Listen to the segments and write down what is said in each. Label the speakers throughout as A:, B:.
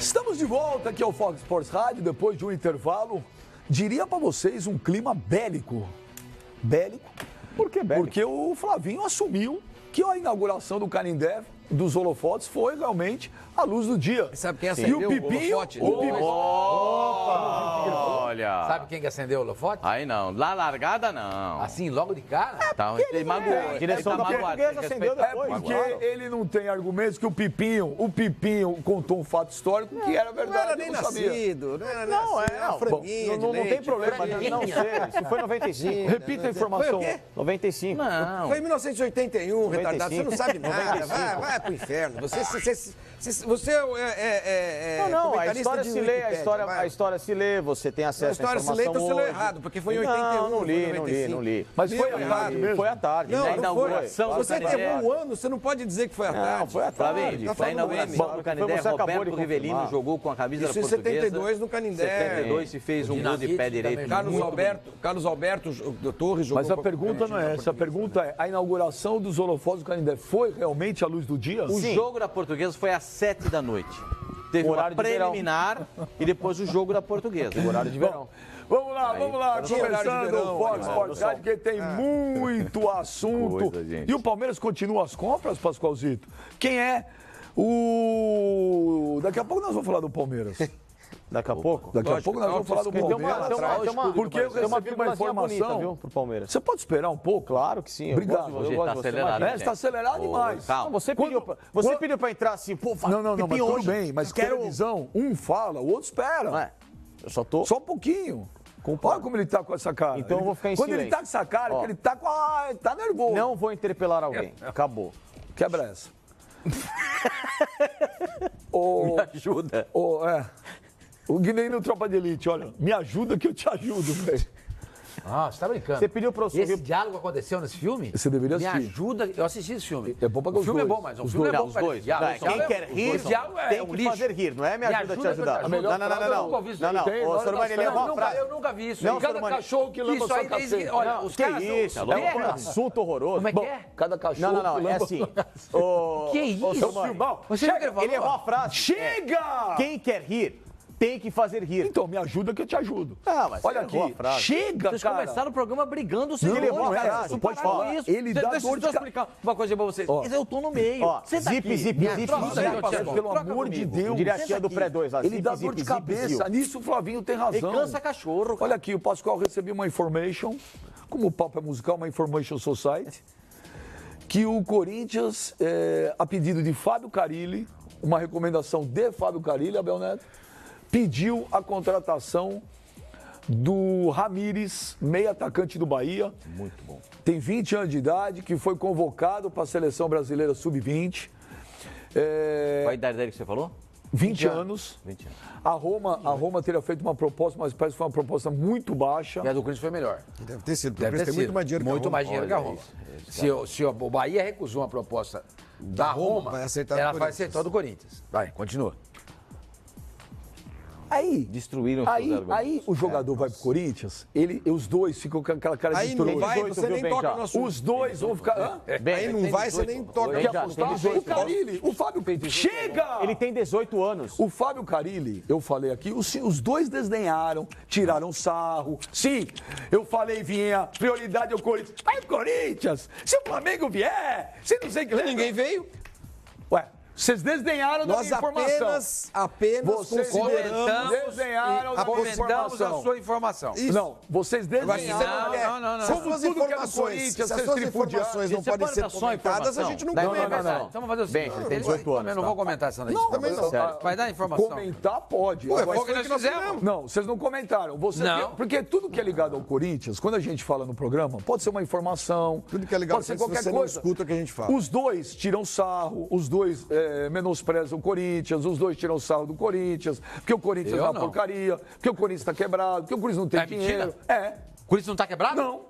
A: Estamos de volta aqui ao Fox Sports Rádio, depois de um intervalo. Diria para vocês um clima bélico. Bélico?
B: Por que bélico?
A: Porque o Flavinho assumiu que a inauguração do Canindé, dos holofotes, foi realmente a luz do dia.
C: Sabe quem acendeu
A: e o Pipinho,
C: holofote?
D: Olha.
C: Sabe quem que acendeu o holofote?
D: Aí não, lá largada não.
C: Assim, logo de cara?
D: Tá, ele magoou.
B: Direção da Portuguesa acendeu
A: É
B: depois.
A: porque ele não tem argumentos que o Pipinho contou um fato histórico que era verdade.
E: Não era nem
A: eu não sabia.
E: nascido, não era
B: Não,
E: nascido, era uma franguinha de
B: não
E: leite.
B: tem problema, mas não sei. Isso foi 95.
A: Repita a informação.
E: Foi o quê?
B: 95.
D: Não.
E: Foi em 1981, retardado. Você não sabe nada.
B: 95.
E: Vai pro inferno. Você é
B: Não, a
E: comentarista
B: história
E: de
B: se lê,
E: Wikipédia,
B: a história se lê, você tem
E: A
B: acesso à
E: história se
B: informação
E: lê, então você leu
B: hoje.
E: errado, porque foi em 81.
B: Não li,
E: foi em 95.
B: não li.
A: Mas foi
E: Leu
A: à tarde mesmo.
B: Foi à tarde.
E: Não,
D: Na
E: não foi.
D: inauguração do
E: Você
D: Canindé.
E: errou um ano, você não pode dizer que foi à tarde.
B: Não, foi à tarde.
D: Flavinho,
E: Tá
D: na
E: falando
D: inauguração
E: M.
D: do Canindé,
B: Você acabou de
D: Roberto Rivelino
B: confirmar.
D: jogou com a camisa
E: Isso
D: da
E: em
D: Portuguesa.
E: 72 no Canindé.
D: 72 se fez um gol de pé direito.
E: Carlos Alberto Torres jogou.
A: Mas a pergunta não é essa. A pergunta é: a inauguração dos holofotes do Canindé foi realmente a luz do dia?
D: O jogo da Portuguesa foi às 7 da noite. Teve uma
B: Horário de verão.
D: preliminar e depois o jogo da Portuguesa.
B: Horário de verão.
A: Vamos lá,
E: tinha horário de
A: começando
E: verão,
A: o Fox
E: né?
A: Sports Rádio, porque tem muito assunto.
D: coisa, gente.
A: E o Palmeiras continua as compras, Pascoalzito? Quem é o... Daqui a pouco nós vamos falar do Palmeiras.
B: Daqui a pouco?
A: Daqui a pouco nós vamos falar do
B: Tem
A: Palmeiras. Porque eu recebi uma
B: vírgulazinha bonita,
A: informação.
B: viu, pro Palmeiras.
A: Você pode esperar um pouco?
B: Claro que sim. eu
A: Obrigado.
B: gosto de
D: Hoje
B: você,
D: tá acelerado,
B: imagina.
A: Você está acelerado demais.
D: Calma.
B: Não, você pediu pra entrar assim, pô,
A: Não, mas
B: Pipinho,
A: tudo
B: hoje
A: bem. Mas
B: quero...
A: televisão, um fala, o outro espera.
B: Não é, eu só tô...
A: Só um pouquinho. Olha como ele tá com essa cara.
B: Então eu vou ficar em
A: Quando ele
B: silêncio.
A: tá com essa cara,
B: Ó.
A: que ele tá com ele tá nervoso.
B: Não vou interpelar alguém. Acabou.
A: Quebra essa. Ô,
D: Ajuda.
A: o Guiné no Tropa de Elite, olha, me ajuda que eu te ajudo, velho.
C: Ah, você tá brincando.
B: Você pediu pra eu
C: Esse
B: subir...
C: diálogo aconteceu nesse filme?
A: Você deveria
C: Me
A: assistir.
C: ajuda. Eu assisti esse filme.
A: É bom pra
C: O filme é
A: os dois.
C: bom, mas o
A: Os
C: filme é
A: dois.
C: bom.
D: Os dois.
C: Diálogo,
D: Vai,
C: só
B: Quem
C: é-
B: quer rir,
C: esse diálogo é
B: tem
C: um
B: que
C: lixo.
B: fazer rir, não é? Me ajuda a te ajudar.
C: Me
B: Não, não, não,
C: Eu
B: não.
C: nunca ouvi isso
B: Não,
C: aí.
B: não.
A: Tem,
B: Ô,
A: nós
B: senhor Maria, ele
A: nós
B: errou a
C: Eu
B: frase.
C: nunca vi isso.
B: Não,
A: Cada
B: senhor Maria.
A: cachorro que lamba
C: Isso
A: sua
C: aí desde...
A: caceta.
C: Olha,
B: Não,
C: os
B: que
C: caras...
B: isso?
C: os
B: É um
C: berros.
B: assunto horroroso.
C: Como é que é?
A: Cada cachorro
B: Não,
A: que
B: é
A: lamba...
B: assim.
C: Que isso?
B: senhor Maria,
C: Você viu o que ele falou?
B: ele errou a frase.
A: Chega!
B: Quem quer rir, tem que fazer rir.
A: Então, me ajuda que eu te ajudo.
B: Ah, mas
A: Olha
B: você errou
A: aqui,
B: a frase.
A: chega,
D: Vocês
A: cara.
D: começaram o programa brigando sem
B: Ele errou a
D: cara.
B: frase.
D: Vocês
A: Pode
D: pararam
A: falar.
D: com isso.
A: Ele dá
D: Deixa
A: dor
D: eu
A: de
D: explicar uma coisa pra vocês.
A: Ó.
D: Eu tô no meio.
B: Ó,
D: Senta
B: zip,
D: aqui.
B: zip,
D: Me
B: zip,
D: troca
B: zip,
D: aí,
B: zip,
D: Thiago.
A: pelo
D: Troca
A: amor de
D: comigo.
A: Deus.
B: Diretinha
D: Senta
B: do
D: aqui.
B: pré-2 lá.
A: Ele
B: Zip,
A: dá
B: zip,
A: dor de
B: zip,
A: cabeça.
B: zip.
A: Nisso o Flavinho tem razão.
D: Ele cansa cachorro.
A: Olha aqui, o Pascoal recebeu uma information, como o papo é musical, uma information society, que o Corinthians, a pedido de Fábio Carille, uma recomendação de Fábio Carille, Abel Neto, pediu a contratação do Ramires, meio atacante do Bahia.
B: Muito bom.
A: Tem 20 anos de idade, que foi convocado para a seleção brasileira sub-20.
D: Qual a idade dele que você falou?
A: 20 anos.
D: 20 anos.
A: A Roma teria feito uma proposta, mas parece que foi uma proposta muito baixa.
C: E a do Corinthians foi melhor.
E: Deve ter sido.
C: Deve ter
E: Tem
C: sido.
E: muito mais dinheiro que a
C: Muito
E: Roma.
C: mais dinheiro que a Roma. Se o Bahia recusou uma proposta da Roma,
E: vai aceitar do
C: ela vai
E: Corinthians.
C: aceitar a do Corinthians. Vai, continua.
A: Aí,
D: Destruíram os seus argumentos.
A: aí o jogador vai pro Corinthians, os dois ficam com aquela cara de
E: Aí não
A: trouxa.
E: vai,
B: Dois,
E: você
B: tu viu
E: nem
B: bem
E: toca
B: já.
E: no assunto.
A: Os dois vão ficar... Hã?
B: Bem,
E: Aí não vai, você nem toca.
A: Quer apostar? O Carille, o Fábio... Chega!
B: Ele tem 18 anos.
A: O Fábio Carille, eu falei aqui, os dois desdenharam, tiraram sarro. Sim, eu falei, vinha, prioridade ao Corinthians. Vai pro Corinthians! Se o Flamengo vier, se não sei o que...
E: Ninguém veio.
A: Ué, vocês desdenharam da
E: Nós
A: minha informação.
E: apenas
A: Vocês
E: consideramos...
A: desenharam da minha
C: Comentamos a
A: informação.
C: sua informação.
E: Isso.
A: Não, vocês
E: Agora, se você
A: desenharam...
E: não quer-
C: não.
E: Se
A: Como
E: as suas
A: tudo que é do
E: informações,
A: Corinthians,
E: se as
A: vocês
E: suas
A: tripudiaram.
E: informações não
D: Você
E: podem
D: pode
E: ser
D: dar só
E: comentadas, a gente não
D: informação?
E: comenta.
A: Não.
C: Então vamos fazer o
B: Bem,
C: seguinte.
B: você tem 18 anos,
C: Eu não
B: tá?
C: vou comentar essa daí.
E: Também não.
B: Sério.
C: Vai dar informação.
A: Comentar pode.
E: Ué,
A: Agora,
C: Foi o que nós fizemos.
A: não, vocês não comentaram.
C: Não.
A: Porque tudo que é ligado ao Corinthians, quando a gente fala no programa, pode ser uma informação.
E: Tudo que é ligado
A: pode ser
E: ao Corinthians,
A: qualquer
E: você não
A: coisa.
E: escuta o que a gente fala.
A: Os dois tiram sarro, os dois menosprezam o Corinthians, os dois tiram sarro do Corinthians, porque o Corinthians
C: Eu
A: é uma
C: não.
A: porcaria, porque o Corinthians está quebrado, porque o Corinthians não tem
C: É
A: dinheiro.
C: mentira? O Corinthians não tá quebrado?
A: Não.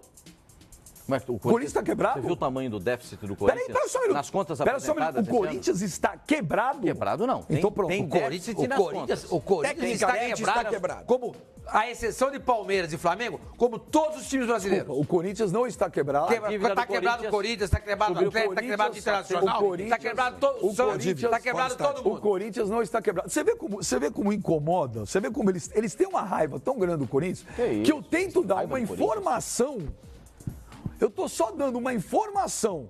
D: Mas o
A: Corinthians está quebrado?
D: Você viu o tamanho do déficit do
A: Peraí,
D: Corinthians?
A: pera só um minuto.
D: Nas contas
A: Pera só um minuto.
D: apresentadas
A: O Corinthians está quebrado?
D: Quebrado não. Tem,
A: Então pronto.
D: tem
A: O
D: déficit nas contas.
C: O Corinthians está
E: Tecnicamente
C: quebrado,
E: está quebrado.
C: como a exceção de Palmeiras e Flamengo, como todos os times brasileiros.
A: O Corinthians não está quebrado.
D: dívida
C: Está
D: do
C: quebrado o Corinthians, está quebrado o Atlético, está quebrado o Internacional, está quebrado todo o Santos, está quebrado todo
A: O
C: mundo.
A: Corinthians não está quebrado. Você vê como incomoda? Você vê como eles têm uma raiva tão grande do Corinthians que eu tento dar uma informação. Eu estou só dando uma informação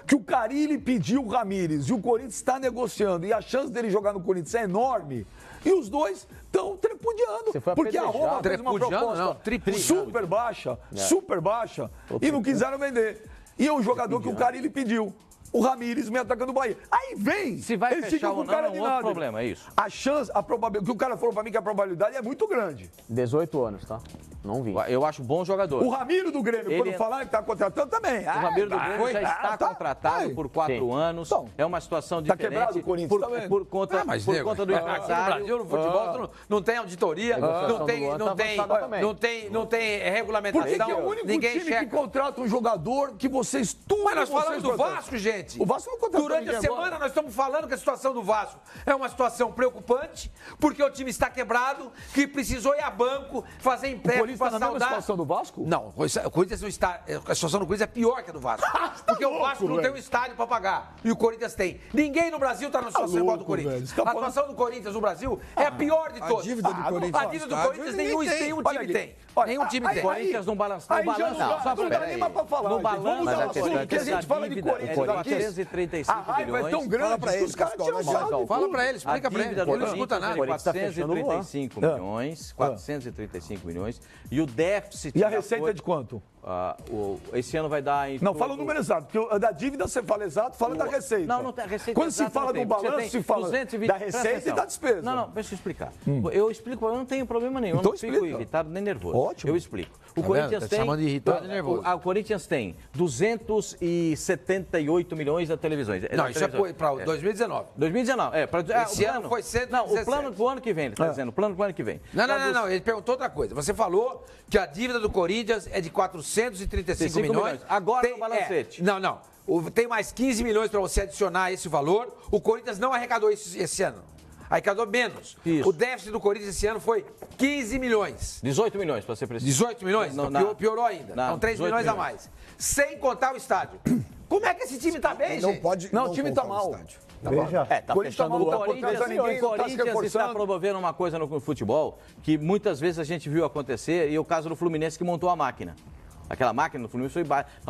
A: que o Carille pediu o Ramírez e o Corinthians está negociando e a chance dele jogar no Corinthians é enorme. E os dois estão trepudiando. Porque a Roma fez uma proposta super baixa, e não quiseram vender. E é um jogador que o Carille pediu. O Ramírez, meio atacante do Bahia. Aí vem.
D: Se vai
A: eles
D: fechar
A: ficam com
D: ou não,
A: cara
D: é um
A: de
D: outro
A: nada.
D: problema, é isso.
A: A chance, a probabilidade, que o cara falou pra mim que a probabilidade é muito grande.
B: 18 anos, tá? Não vi.
D: Eu acho bom jogador.
A: O Ramiro do Grêmio,
D: Ele
A: quando falaram que tá contratando também.
D: O Ramiro do Grêmio já está contratado por 4 anos.
A: Então,
D: É uma situação
A: tá
D: diferente.
A: quebrado o Corinthians
D: por,
A: também.
D: por conta,
C: Mas,
D: por
C: nego,
D: conta do
C: aqui no
D: empresário.
C: Brasil, no futebol, tu não tem auditoria, não tem regulamentação,
A: Porque é o único
C: ninguém
A: time
C: checa.
A: que contrata um jogador que vocês tudo.
C: Mas nós falamos
A: vocês
C: do
A: contratam.
C: Vasco, gente.
A: O Vasco não contratou
C: Durante
A: ninguém
C: a semana
A: agora.
C: nós estamos falando que a situação do Vasco é uma situação preocupante, porque o time está quebrado, que precisou ir a banco, fazer
A: O
C: empréstimo
A: Corinthians está
C: para
A: na mesma
C: saldar.
A: situação do Vasco?
C: Não, o Corinthians não está. A situação do Corinthians é pior que a do Vasco. Porque o Vasco não tem um estádio para pagar. E o Corinthians tem. Ninguém no Brasil está na situação igual do
A: louco, velho.
C: Corinthians.
A: Você tá
C: A situação do Corinthias no Brasil é a pior de todas.
E: dívida do Corinthians
C: A
E: no
C: dívida do
E: estádio,
C: Corinthians
E: ninguém
C: nenhum
E: tem.
A: Olha
C: time
A: aqui.
C: tem.
A: Olha,
C: Nenhum time
A: aí-
C: tem.
D: O Corinthians não balança.
A: Aí já não dá nem mais pra falar.
D: Não
A: gente. Vamos
D: balança,
A: mudar o
D: mas a
A: assunto, que a gente fala de
D: dívida
A: Corinthians
D: é de
A: aqui.
D: 435
A: A raiva é tão
D: milhões.
A: grande
E: Fala pra
A: que
E: eles,
A: os caras
E: Pascoal,
A: tiram
E: não adianta.
A: sarro.
C: Fala pra ele,
D: A
C: explica pra ele.
D: dívida do
C: Ele não escuta
D: Corinthians
C: nada.
D: é de 435 milhões, 435 milhões. E o déficit...
A: E a
D: já
A: receita
D: foi-
A: é de quanto?
D: Esse ano vai dar... em
A: Não,
D: torno-
A: fala o número exato, porque da dívida você fala exato, fala da receita.
D: Não, não tem a receita.
A: Quando se
D: exata
A: fala
D: não
A: do
D: tem, porque
A: balanço,
D: tem
A: se fala
D: 220
A: da
D: presta
A: receita e
D: atenção.
A: da despesa.
D: Não, deixa eu explicar. Eu explico, eu não tenho problema nenhum,
A: Então
D: eu não fico
A: explica.
D: irritado nem nervoso.
A: Ótimo.
D: Eu explico. O
C: Tá
D: Corinthians
C: vendo? Tá
D: tem...
C: chamando de irritado e nervoso.
D: O Corinthians tem 278 milhões de televisões.
C: Não, isso é para 2019.
D: 2019,
C: Esse
D: o
C: ano foi 117.
D: Não, o plano pro ano que vem, ele está dizendo, o plano pro ano que vem.
C: Não, ele perguntou outra coisa. Você falou que a dívida do Corinthians é de 435 milhões.
D: Agora no balancete.
C: Não. Tem mais 15 milhões para você adicionar esse valor. O Corinthians não arrecadou isso esse ano. Arrecadou menos.
D: Isso.
C: O déficit do Corinthians esse ano foi 15 milhões.
D: 18 milhões, para ser preciso.
C: 18 milhões? Piorou ainda.
D: Não,
C: São 3
D: 18
C: milhões a
D: milhões.
C: mais. Sem contar o estádio. Como é que esse time tá bem,
E: Não
C: gente?
E: pode.
A: Não, o time tá
E: contar o
A: mal.
E: estádio.
F: Veja,
D: Tá
A: Corinthians tá
D: fechando
A: mal,
D: o
A: tá
D: Corinthians,
A: contratando ninguém,
D: o
A: não tá se
D: Corinthians está
A: reforçando.
D: promovendo uma coisa no futebol que muitas vezes a gente viu acontecer, e o caso do Fluminense que montou a máquina. Aquela máquina no Fluminense foi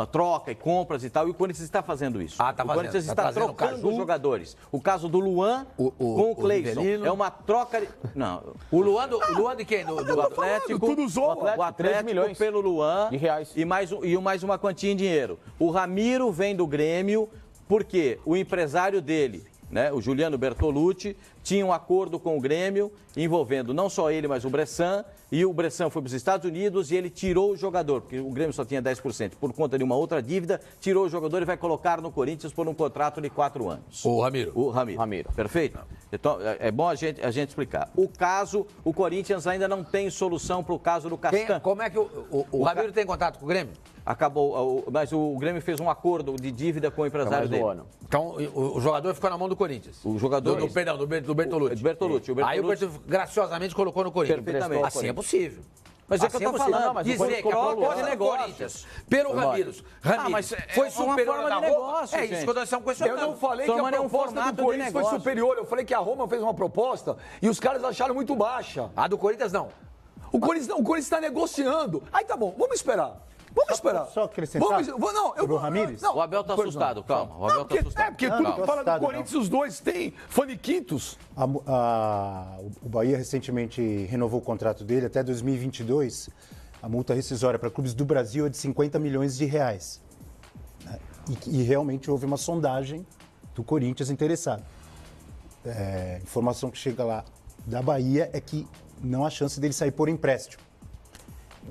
D: troca e compras e tal, e o Corinthians está fazendo isso.
C: Ah, tá
D: o
C: fazendo.
D: Corinthians
C: Tá
D: está
C: trazendo
D: trocando
C: Caju.
D: os jogadores. O caso do Luan com o Cleison.
C: Rivelino.
D: É uma troca... Não,
C: O Luan de quem? Do
D: Atlético,
A: tudo zoa.
D: o Atlético
B: milhões
D: pelo Luan
B: de reais.
D: e mais uma quantia em dinheiro. O Ramiro vem do Grêmio porque o empresário dele, né, o Juliano Bertolucci, tinha um acordo com o Grêmio envolvendo não só ele, mas o Bressan, e o Bressan foi para os Estados Unidos e ele tirou o jogador, porque o Grêmio só tinha 10%, por conta de uma outra dívida, tirou o jogador e vai colocar no Corinthians por um contrato de 4 anos.
C: O Ramiro.
D: O Ramiro. Perfeito? Então, é bom a gente explicar. O caso, o Corinthians ainda não tem solução para o caso do Castan.
C: Como é que o Ramiro tem contato com o Grêmio?
D: Acabou, mas o Grêmio fez um acordo de dívida com o empresário dele.
C: Então, o jogador ficou na mão do Corinthians.
D: O jogador...
C: Do Bertolucci.
D: Do Bertolucci.
C: Aí o Bertolucci graciosamente colocou no Corinthians.
D: Perfeitamente.
C: Assim é possível.
D: Mas é que eu tô
C: possível.
D: falando, mas o
C: dizer que a
D: Corinthians
C: proposta
D: de
C: do
D: negócios.
C: Corinthians pelo Ramírez
D: mas
C: foi
D: é
C: superior
D: uma forma
C: à
D: de
C: da Roma.
D: negócio,
C: É isso
D: gente.
C: que nós estamos questionando.
A: Eu não falei que a
D: Somando é um
A: proposta
D: formato
A: do
D: de
A: Corinthians foi
D: negócio.
A: superior. Eu falei que a Roma fez uma proposta e os caras acharam muito baixa.
C: A do Corinthians não.
A: O Corinthians está negociando. Aí tá bom, vamos esperar. Vamos esperar.
F: só acrescentar sobre o Ramírez?
D: O Abel tá assustado, calma. O Abel tá assustado.
A: Porque
F: Não,
A: tudo
F: não
A: que
F: tô
A: fala do
F: assustado,
A: Corinthians, os dois têm faniquitos.
F: O Bahia recentemente renovou o contrato dele até 2022. A multa rescisória para clubes do Brasil é de 50 milhões de reais. Né? E realmente houve uma sondagem do Corinthians interessado. Informação que chega lá da Bahia é que não há chance dele sair por empréstimo.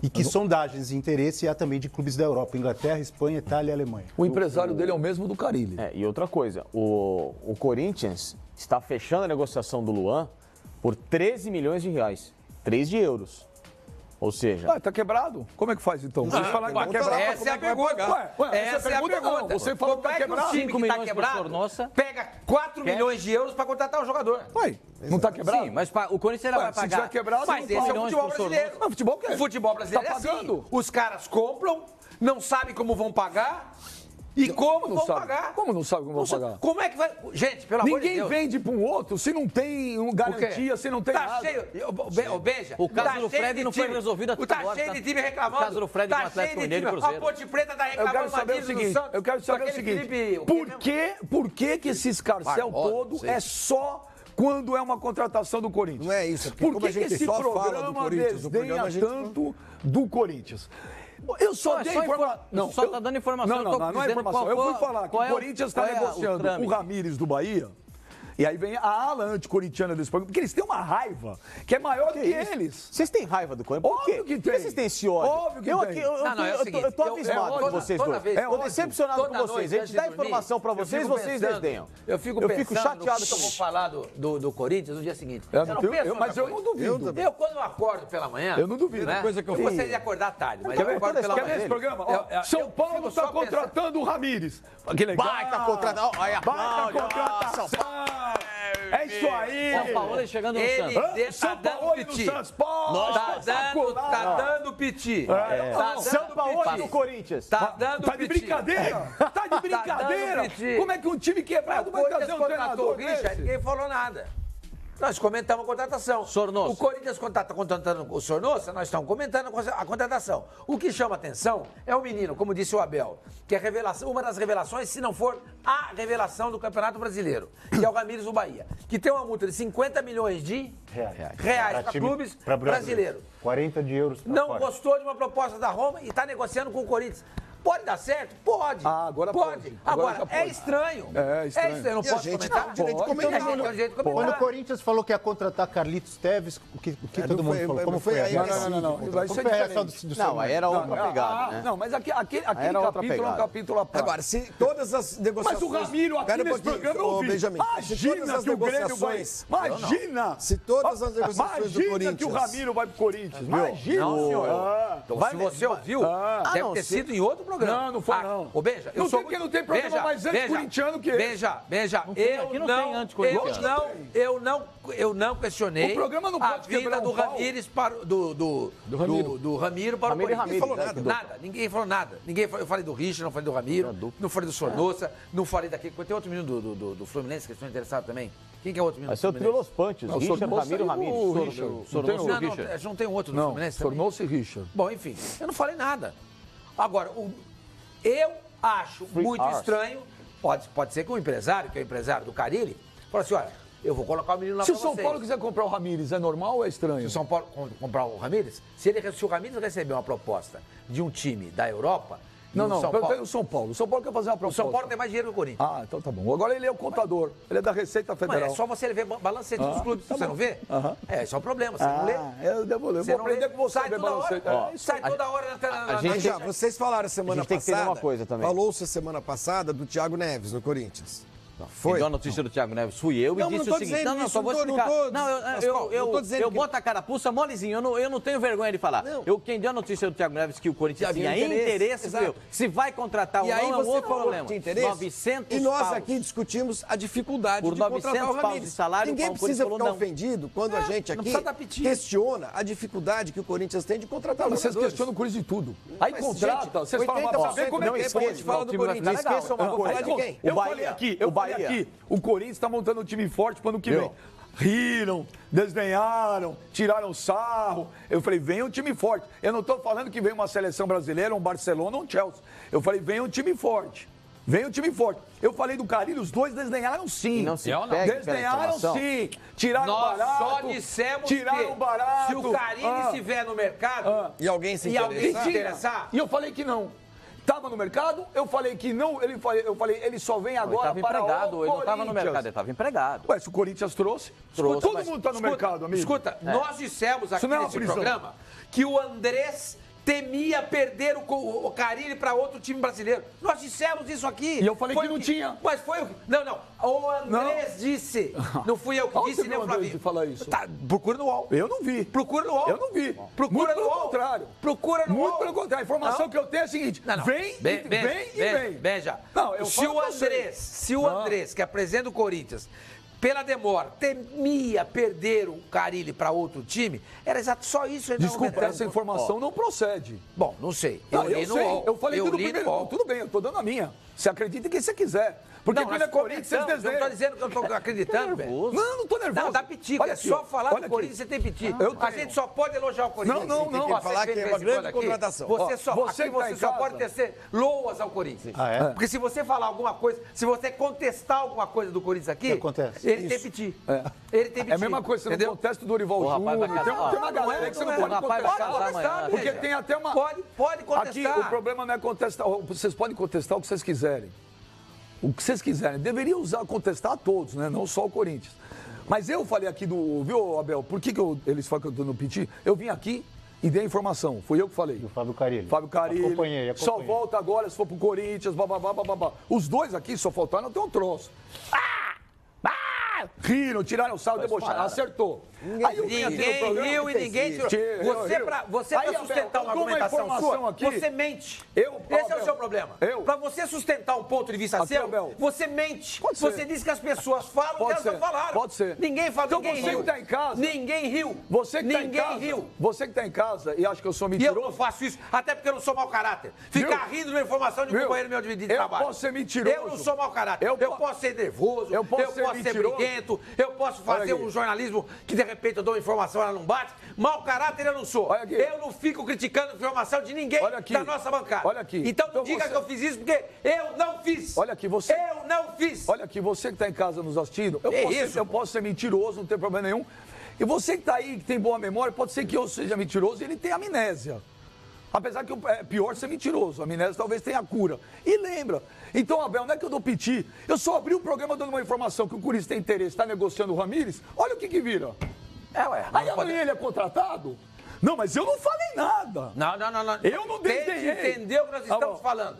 F: E que sondagens de interesse há também de clubes da Europa, Inglaterra, Espanha, Itália e Alemanha.
A: O empresário dele é o mesmo do Carille.
B: E outra coisa, o Corinthians está fechando a negociação do Luan por 13 milhões de reais. 3 de euros. Ou seja,
A: Tá quebrado? Como é que faz então? Vocês falam que tá
E: pergunta
A: quebrado.
E: lá,
C: Essa é a
E: como é que vai
C: pergunta.
E: pagar?
C: Essa é a pergunta.
A: Você falou que
C: Como
A: tá
C: é que
A: quebrado.
C: um time
D: 5
C: que tá
D: milhões pro
C: quebrado
D: Sornosa.
C: pega 4 milhões de euros para contratar um jogador?
A: Ué, não tá quebrado?
D: Sim, mas o Corinthians vai
A: Se
D: pagar.
A: tiver quebrado,
C: Mas
A: não
C: esse é o
A: paga.
C: futebol
D: milhões pro
C: brasileiro.
A: Não, futebol que é?
C: O futebol brasileiro
A: Tá
C: é assim.
A: pagando.
C: Os caras compram, não sabem como vão pagar e como
A: não
C: vão
A: sabe?
C: pagar.
A: Como não sabe como vão pagar?
C: Como é que vai... Gente, pelo amor de
A: Ninguém
C: Deus.
A: vende para um outro se não tem garantia, se não tem
C: Tá
A: nada.
C: cheio. Beija.
D: O caso
C: tá
D: do
C: cheio
D: Fred
C: de
D: não foi
C: time.
D: resolvido até
C: Tá
D: agora,
C: cheio
D: tá?
C: de time reclamando.
D: O caso do Fred com o
C: Tá
D: Atlético
C: cheio de
D: Mineiro e
C: time.
D: Cruzeiro.
C: A Ponte Preta tá
A: Eu
C: reclamando
A: quero saber o
C: Matheus do
A: seguinte,
C: Santos,
A: eu quero saber o
C: aquele
A: seguinte,
C: Felipe- o que
A: por que esse escarcel
C: Barbosa,
A: todo
C: sei.
A: é só quando é uma contratação do Corinthians?
E: Não é isso, é porque
A: Por
E: como a
A: que
E: gente
A: esse
E: só fala do
A: programa
E: Corinthians, o programa
A: desdenha
E: a gente
A: tanto do Corinthians? Eu só
D: Não, é
A: dei
D: só
A: informação.
D: só tá dando informação, eu tô
A: Não é
D: dizendo
A: informação.
D: qual
A: Eu fui
D: foi-
A: falar que
D: qual
A: o
D: é o-
A: Corinthians está
D: qual é o
A: negociando
D: trâmite.
A: o Ramires do Bahia. E aí vem a ala anticorintiana desse programa, porque eles têm uma raiva que é maior do que
B: isso?
A: eles.
B: Vocês têm raiva do Corinthians? Por quê?
A: Óbvio que
B: Por que
A: tem.
B: vocês têm esse ódio?
A: Óbvio que
B: eu
A: tem.
B: aqui, eu,
C: Não, é o seguinte,
B: eu tô abismado com vocês
C: toda
B: dois.
C: vez-
B: Eu tô decepcionado com
C: toda
B: vocês.
C: noite
B: A gente
C: antes
B: dá
C: de dormir,
B: informação pra
C: eu
B: vocês,
C: fico
B: vocês
C: pensando-
B: desdenham.
C: Eu fico
B: chateado
C: que eu
B: com
C: vou falar do Corinthians no dia seguinte.
A: Eu
C: Você
A: não
C: não
A: tenho-
C: pensa
A: eu- mas
C: outra
A: eu não
C: coisa?
A: duvido.
C: Eu, quando eu acordo pela manhã...
A: Eu não duvido.
C: Né?
E: Coisa que eu
C: eu gostaria de acordar tarde, mas
A: Quer
C: eu
A: ver,
C: acordo pela
A: quer ver
C: manhã.
A: esse programa? Ó,
C: Eu
A: São
C: fico
A: Paulo está
C: só
A: contratando o Ramires. Que legal.
B: Baita contratação. Olha,
A: Baita contratação. É isso aí.
D: São Paulo chegando no
C: Ele
D: Santos.
C: tá
A: São
C: dando
A: Paulo no
C: piti.
A: Santos. Pô,
C: Tá dando piti. Tá
B: São
C: dando
B: Paulo
C: piti.
B: do Corinthians.
C: Tá dando
A: Tá de
C: piti.
A: brincadeira? Tá de brincadeira?
C: dando piti.
A: Como é que um time quebrado
C: O
A: vai
C: Corinthians
A: trazer um
C: contratou o
A: treinador
C: Richard,
A: desse?
C: ninguém falou nada. Nós comentamos a contratação.
D: Sornosa.
C: O Corinthians está contratando o Sornosa, nós estamos comentando a contratação. O que chama atenção é o menino, como disse o Abel, que é revelação, uma das revelações, se não for a revelação do Campeonato Brasileiro, que é o Ramires do Bahia, que tem uma multa de 50 milhões de reais para
F: time-
C: clubes
F: pra
C: brasileiros.
F: 40 de euros pra
C: Não
F: fora.
C: gostou de uma proposta da Roma e está negociando com o Corinthians. Pode dar certo? Pode.
A: Ah, agora pode.
C: Agora,
A: Agora já
C: é
A: pode.
C: estranho.
A: É estranho.
C: Eu não
E: E a
C: posso
E: gente
C: comentar?
E: tem o direito de
A: Pode.
E: comentar.
C: A gente tem o direito de comentar.
F: Quando o Corinthians falou que ia contratar Carlitos Teves, o que todo
E: não
F: mundo
E: foi-
F: falou? Como
E: não foi
F: foi a
E: aí,
F: reação?
A: Não. Vai
F: Como
A: ser
F: foi a reação
A: diferente.
F: do
B: Não, aí era outra pegada, né?
A: Não, mas aquele
B: Era outra
A: capítulo é um
B: pegada.
A: capítulo à parte.
E: Agora, se todas as
A: Mas
E: negociações...
A: o Ramiro aqui
E: Pera um
A: nesse
E: pouquinho,
A: programa eu
E: ô,
A: ouvi.
E: Benjamin. Se
A: Imagina
E: todas as
A: que o Grêmio vai...
E: negociações...
A: Imagina!
E: Se todas as negociações do
A: Imagina que o
E: Corinthians-
A: Ramiro vai pro Corinthians. Imagina!
C: Não, senhor.
A: Então,
C: Se você ouviu, deve
B: não,
C: ter
B: se-
C: sido em outro programa.
A: Não foi não.
C: Ô, Beija, eu
A: Não
C: sou
A: tem porque
C: muito-
A: não tem programa
C: Beija,
A: mais anticorintiano que esse.
C: Beija,
D: tem- aqui não tem anticorintiano.
C: eu não questionei
A: O programa não
C: a
A: pode quebrar
C: vinda do
A: um pau.
C: Ramires para do Ramiro para
B: Ramiro e
C: o Corinthians.
B: Ramires,
C: Falou
B: né,
C: nada,
B: que dupla.
C: nada, ninguém falou nada. Eu falei do Richard, não falei do Ramiro, não falei do Sornosa, não falei daquele. Tem outro menino do Fluminense que estão interessados também. Quem que é o outro menino
B: Vai
C: do
B: ser o trio
C: Fluminense?
B: Los Pantes,
A: Não,
B: Richard,
A: Sornosa
B: Ramiro,
A: e o
B: Ramires.
A: Richard. Não
D: Sornosa
A: tem
D: e
A: outro.
C: Não, não tem outro do
A: Não,
C: Fluminense também?
A: tornou-se Richard.
C: Bom, enfim, eu não falei nada. Agora, eu acho muito
B: arse.
C: estranho, pode ser que o empresário, que é o empresário do Carille, fale assim, olha, eu vou colocar o menino lá
A: Se
C: pra
A: o São
C: vocês.
A: Paulo quiser comprar o Ramires, é normal ou é estranho?
C: Se o São Paulo comprar o Ramires, se o Ramires receber uma proposta de um time da Europa...
A: Não,
C: e o São
A: eu
C: Paulo,
A: tenho o São Paulo. O São Paulo quer fazer uma
C: o
A: proposta.
C: São Paulo tem mais dinheiro que o Corinthians.
A: Ah, então tá bom. Agora ele é o contador. Ele é da Receita
C: Mas
A: Federal.
C: é só você ver balancete dos clubes,
A: tá
C: você
A: bom.
C: não vê?
A: Aham.
C: É, esse é o problema, você não lê.
A: Eu vou
C: Você não
A: aprender
C: lê.
A: com você a
C: Sai
A: ver
C: toda
A: balancete.
C: hora,
A: É,
C: sai toda hora na
B: gente
E: Mas já, vocês falaram semana
B: a gente tem que entender
E: passada...
B: uma coisa também.
E: Falou-se semana passada do Thiago Neves no Corinthians.
D: Quem
E: Foi?
D: deu a notícia do Thiago Neves fui eu e
E: Não,
D: disse
E: não
D: o
E: tô
D: seguinte.
E: dizendo
D: Não,
E: isso,
D: só vou
E: não tô-
D: explicar.
E: não tô-
D: Não,
E: Pascoal, não tô dizendo
D: eu
E: que-
D: boto a carapuça molezinho, eu não tenho vergonha de falar.
E: Não.
D: Quem deu a notícia do Thiago Neves que o Corinthians
E: Que havia
D: tinha
E: interesse,
D: interesse, fui eu.
E: exato.
D: Se vai contratar ou
E: E aí
D: não, é um
E: você
D: outro
E: falou
D: problema.
E: que tinha interesse.
D: 900
E: E nós
D: paus.
E: aqui discutimos a dificuldade
D: Por
E: de contratar
D: 900
E: o
D: paus
E: Ramires.
D: de salário,
E: Ninguém
D: o Corinthians
E: precisa
D: falou
E: ficar
D: não.
E: ofendido quando a gente aqui
C: precisa dar piti.
E: questiona a dificuldade que o Corinthians tem de contratar
A: Mas vocês
E: jogadores.
A: questionam o Corinthians de tudo. Aí
E: Mas,
A: contrata,
E: gente,
A: vocês falam, mas
E: 80%
A: pra ver como é
E: não
A: que
E: esquece,
A: pode.
E: fala do
B: o time vai
E: Corinthians.
B: ficar legal.
E: Esqueçam uma
B: Não,
E: coisa.
B: olha
E: Falar de quem?
A: Eu
B: O
A: falei
B: Bahia.
A: aqui,
B: O Bahia.
A: o Corinthians está montando um time forte para o ano que
B: Viu?
A: vem. Riram, desdenharam, tiraram sarro. Eu falei, vem um time forte. Eu não estou falando que vem uma seleção brasileira, um Barcelona ou um Chelsea. Eu falei, vem um time forte. Vem um time forte. Eu falei do Carille, os dois desdenharam sim.
B: E não se
C: Eu não.
B: pegue pela
A: Desdenharam
B: informação.
A: sim. Tiraram
C: Nós
A: barato.
C: só dissemos
A: tiraram
C: que
A: barato.
C: se o Carille estiver no mercado
E: E alguém se
C: e alguém
E: interessar?
C: se interessar,
A: E eu falei que não. Estava no mercado, eu falei que não. Eu falei, ele só vem
D: Ele
A: agora
D: estava
A: para
D: empregado,
A: o
D: ele não estava no
A: Corinthians.
D: mercado, ele estava empregado.
A: Ué, se o Corinthians trouxe,
D: Trouxe,
A: todo
D: mas-
A: mundo está no
C: escuta,
A: mercado, amigo.
C: Escuta, nós dissemos aqui
A: não é uma
C: nesse
A: prisão.
C: programa que o Andrés temia perder o Carille para outro time brasileiro. Nós dissemos isso aqui.
A: E eu falei que não tinha.
C: Mas foi o... Não. O Andrés disse. Não fui eu que
A: Onde
C: disse,
A: você
C: nem o
A: viu o Andrés
C: Flavinho.
A: falar isso?
C: Tá, procura no UOL.
A: Eu não vi.
C: Procura no UOL.
A: Eu não vi.
C: Procura
A: Muito
C: no
A: pelo
C: UOL.
A: contrário.
C: Procura no
A: Muito
C: UOL.
A: pelo contrário. A informação
C: Não.
A: que eu tenho é a seguinte.
C: Não.
A: Vem e vem.
C: Veja.
A: Não, eu
C: se
A: falo
C: o
A: pra você.
C: Andrés, se o
A: Não.
C: Andrés, que apresenta o Corinthians, pela demora, temia perder o Carille para outro time, era exato só isso. Ele não
A: Desculpa,
C: comentava.
A: essa informação não procede.
C: Bom, não sei.
A: Não,
C: li
A: eu
C: no
A: sei.
C: UOL.
A: Eu falei tudo
C: li no
A: primeiro.
C: UOL.
A: Tudo bem, eu tô dando a minha. Você acredita em quem você quiser. Porque
C: Não,
A: quando
C: nós
A: é Corinthians, vocês
C: comentamos, eu não
A: desenham.
C: tô dizendo que eu tô acreditando, velho.
A: Não tô nervoso.
C: Não, dá pitico.
A: Olha
C: É
A: aqui,
C: só
A: ó.
C: falar
A: Olha
C: do
A: aqui.
C: Corinthians, você tem pitico.
A: Eu
C: A
A: tenho.
C: gente só pode elogiar o Corinthians.
A: Não,
C: Você
A: não.
C: tem que
E: falar que é uma grande contratação.
C: Você
A: Ó,
C: só,
A: você
C: aqui
A: que tá
C: você
A: em
C: só
A: casa.
C: pode tecer loas ao Corinthians.
F: Ah, é?
C: Porque se você falar alguma coisa, se você contestar alguma coisa do Corinthians aqui,
F: O que acontece?
C: ele tem piti. Ele tem piti.
A: É a mesma coisa, você
C: entendeu?
A: não contesta o Dorival
D: O rapaz vai
A: Júnior.
D: casar.
A: Tem uma galera aí que você não pode
D: O rapaz vai
A: contestar.
D: casar amanhã.
A: Porque
C: veja.
A: tem até uma...
C: Pode contestar.
A: Aqui, o problema não é contestar. Vocês podem contestar o que vocês quiserem. O que vocês quiserem. Deveria usar, contestar a todos, né? Não só o Corinthians. Mas eu falei aqui do... Viu, Abel? Por que eles falam que eu tô no piti? Eu vim aqui e dei a informação. Fui eu que falei.
F: Do Fábio Carille.
A: Fábio Carille.
F: Acompanhei.
A: Só volta agora se for pro Corinthians, bababá. Os dois aqui só faltaram até um troço. Riram, tiraram o sal, debocharam. Acertou. Aí eu vim aqui no
C: Ninguém
A: programa
C: riu e ninguém tirou. Você
A: Aí,
C: pra
A: Abel,
C: sustentar uma
A: com uma
C: argumentação
A: informação
C: sua,
A: aqui,
C: você mente.
A: Esse é
C: Esse é o
A: Abel,
C: seu problema.
A: eu?
C: Pra você sustentar um ponto de vista
A: Aqui,
C: seu,
A: Abel.
C: você mente.
A: Pode ser.
C: Você diz que as pessoas falam o que
A: Pode
C: elas
A: ser.
C: não falaram.
A: Pode ser.
C: Ninguém fala,
A: Então
C: ninguém
A: você
C: riu.
A: que tá em casa-
C: Ninguém riu.
A: Você que tá em
C: Ninguém
A: casa,
C: riu.
A: você que tá em casa e acha que eu sou
C: E eu
A: mentiroso.
C: não faço isso, até porque eu não sou mau caráter. Ficar rindo de uma informação de um
A: Viu?
C: companheiro meu de
A: Eu
C: trabalho.
A: posso ser mentiroso.
C: Eu não sou mau caráter.
A: Eu
C: Eu
A: po-
C: posso ser nervoso,
A: Eu posso ser mentiroso.
C: briguento, eu posso fazer
A: aqui.
C: um jornalismo que de repente eu dou uma informação, ela não bate. Mau caráter eu não sou.
A: Olha aqui.
C: Eu não fico criticando informação de ninguém
A: Olha aqui.
C: da nossa bancada.
A: Olha aqui.
C: Então não
A: Então
C: diga
A: você-
C: que eu fiz isso, porque eu não fiz.
A: Olha aqui, você-
C: Eu não fiz.
A: Olha aqui, você que tá em casa nos assistindo, eu,
C: Que
A: posso,
C: isso,
A: eu
C: pô?
A: posso ser mentiroso, não tem problema nenhum. E você que tá aí, que tem boa memória, pode ser que eu seja mentiroso e ele tenha amnésia. Apesar que é pior ser mentiroso, a amnésia talvez tenha cura. E lembra. Então, Abel, não é que eu dou piti. Eu só abri o programa dando uma informação que o Corinthians tem interesse, está negociando o Ramires. Olha o que vira.
C: Ué.
A: Aí amanhã ele é contratado? Não, mas eu não falei nada.
C: Não.
A: Eu não
C: Tente
A: desdenhei.
C: entender o que nós
A: Tá
C: estamos
A: bom.
C: falando.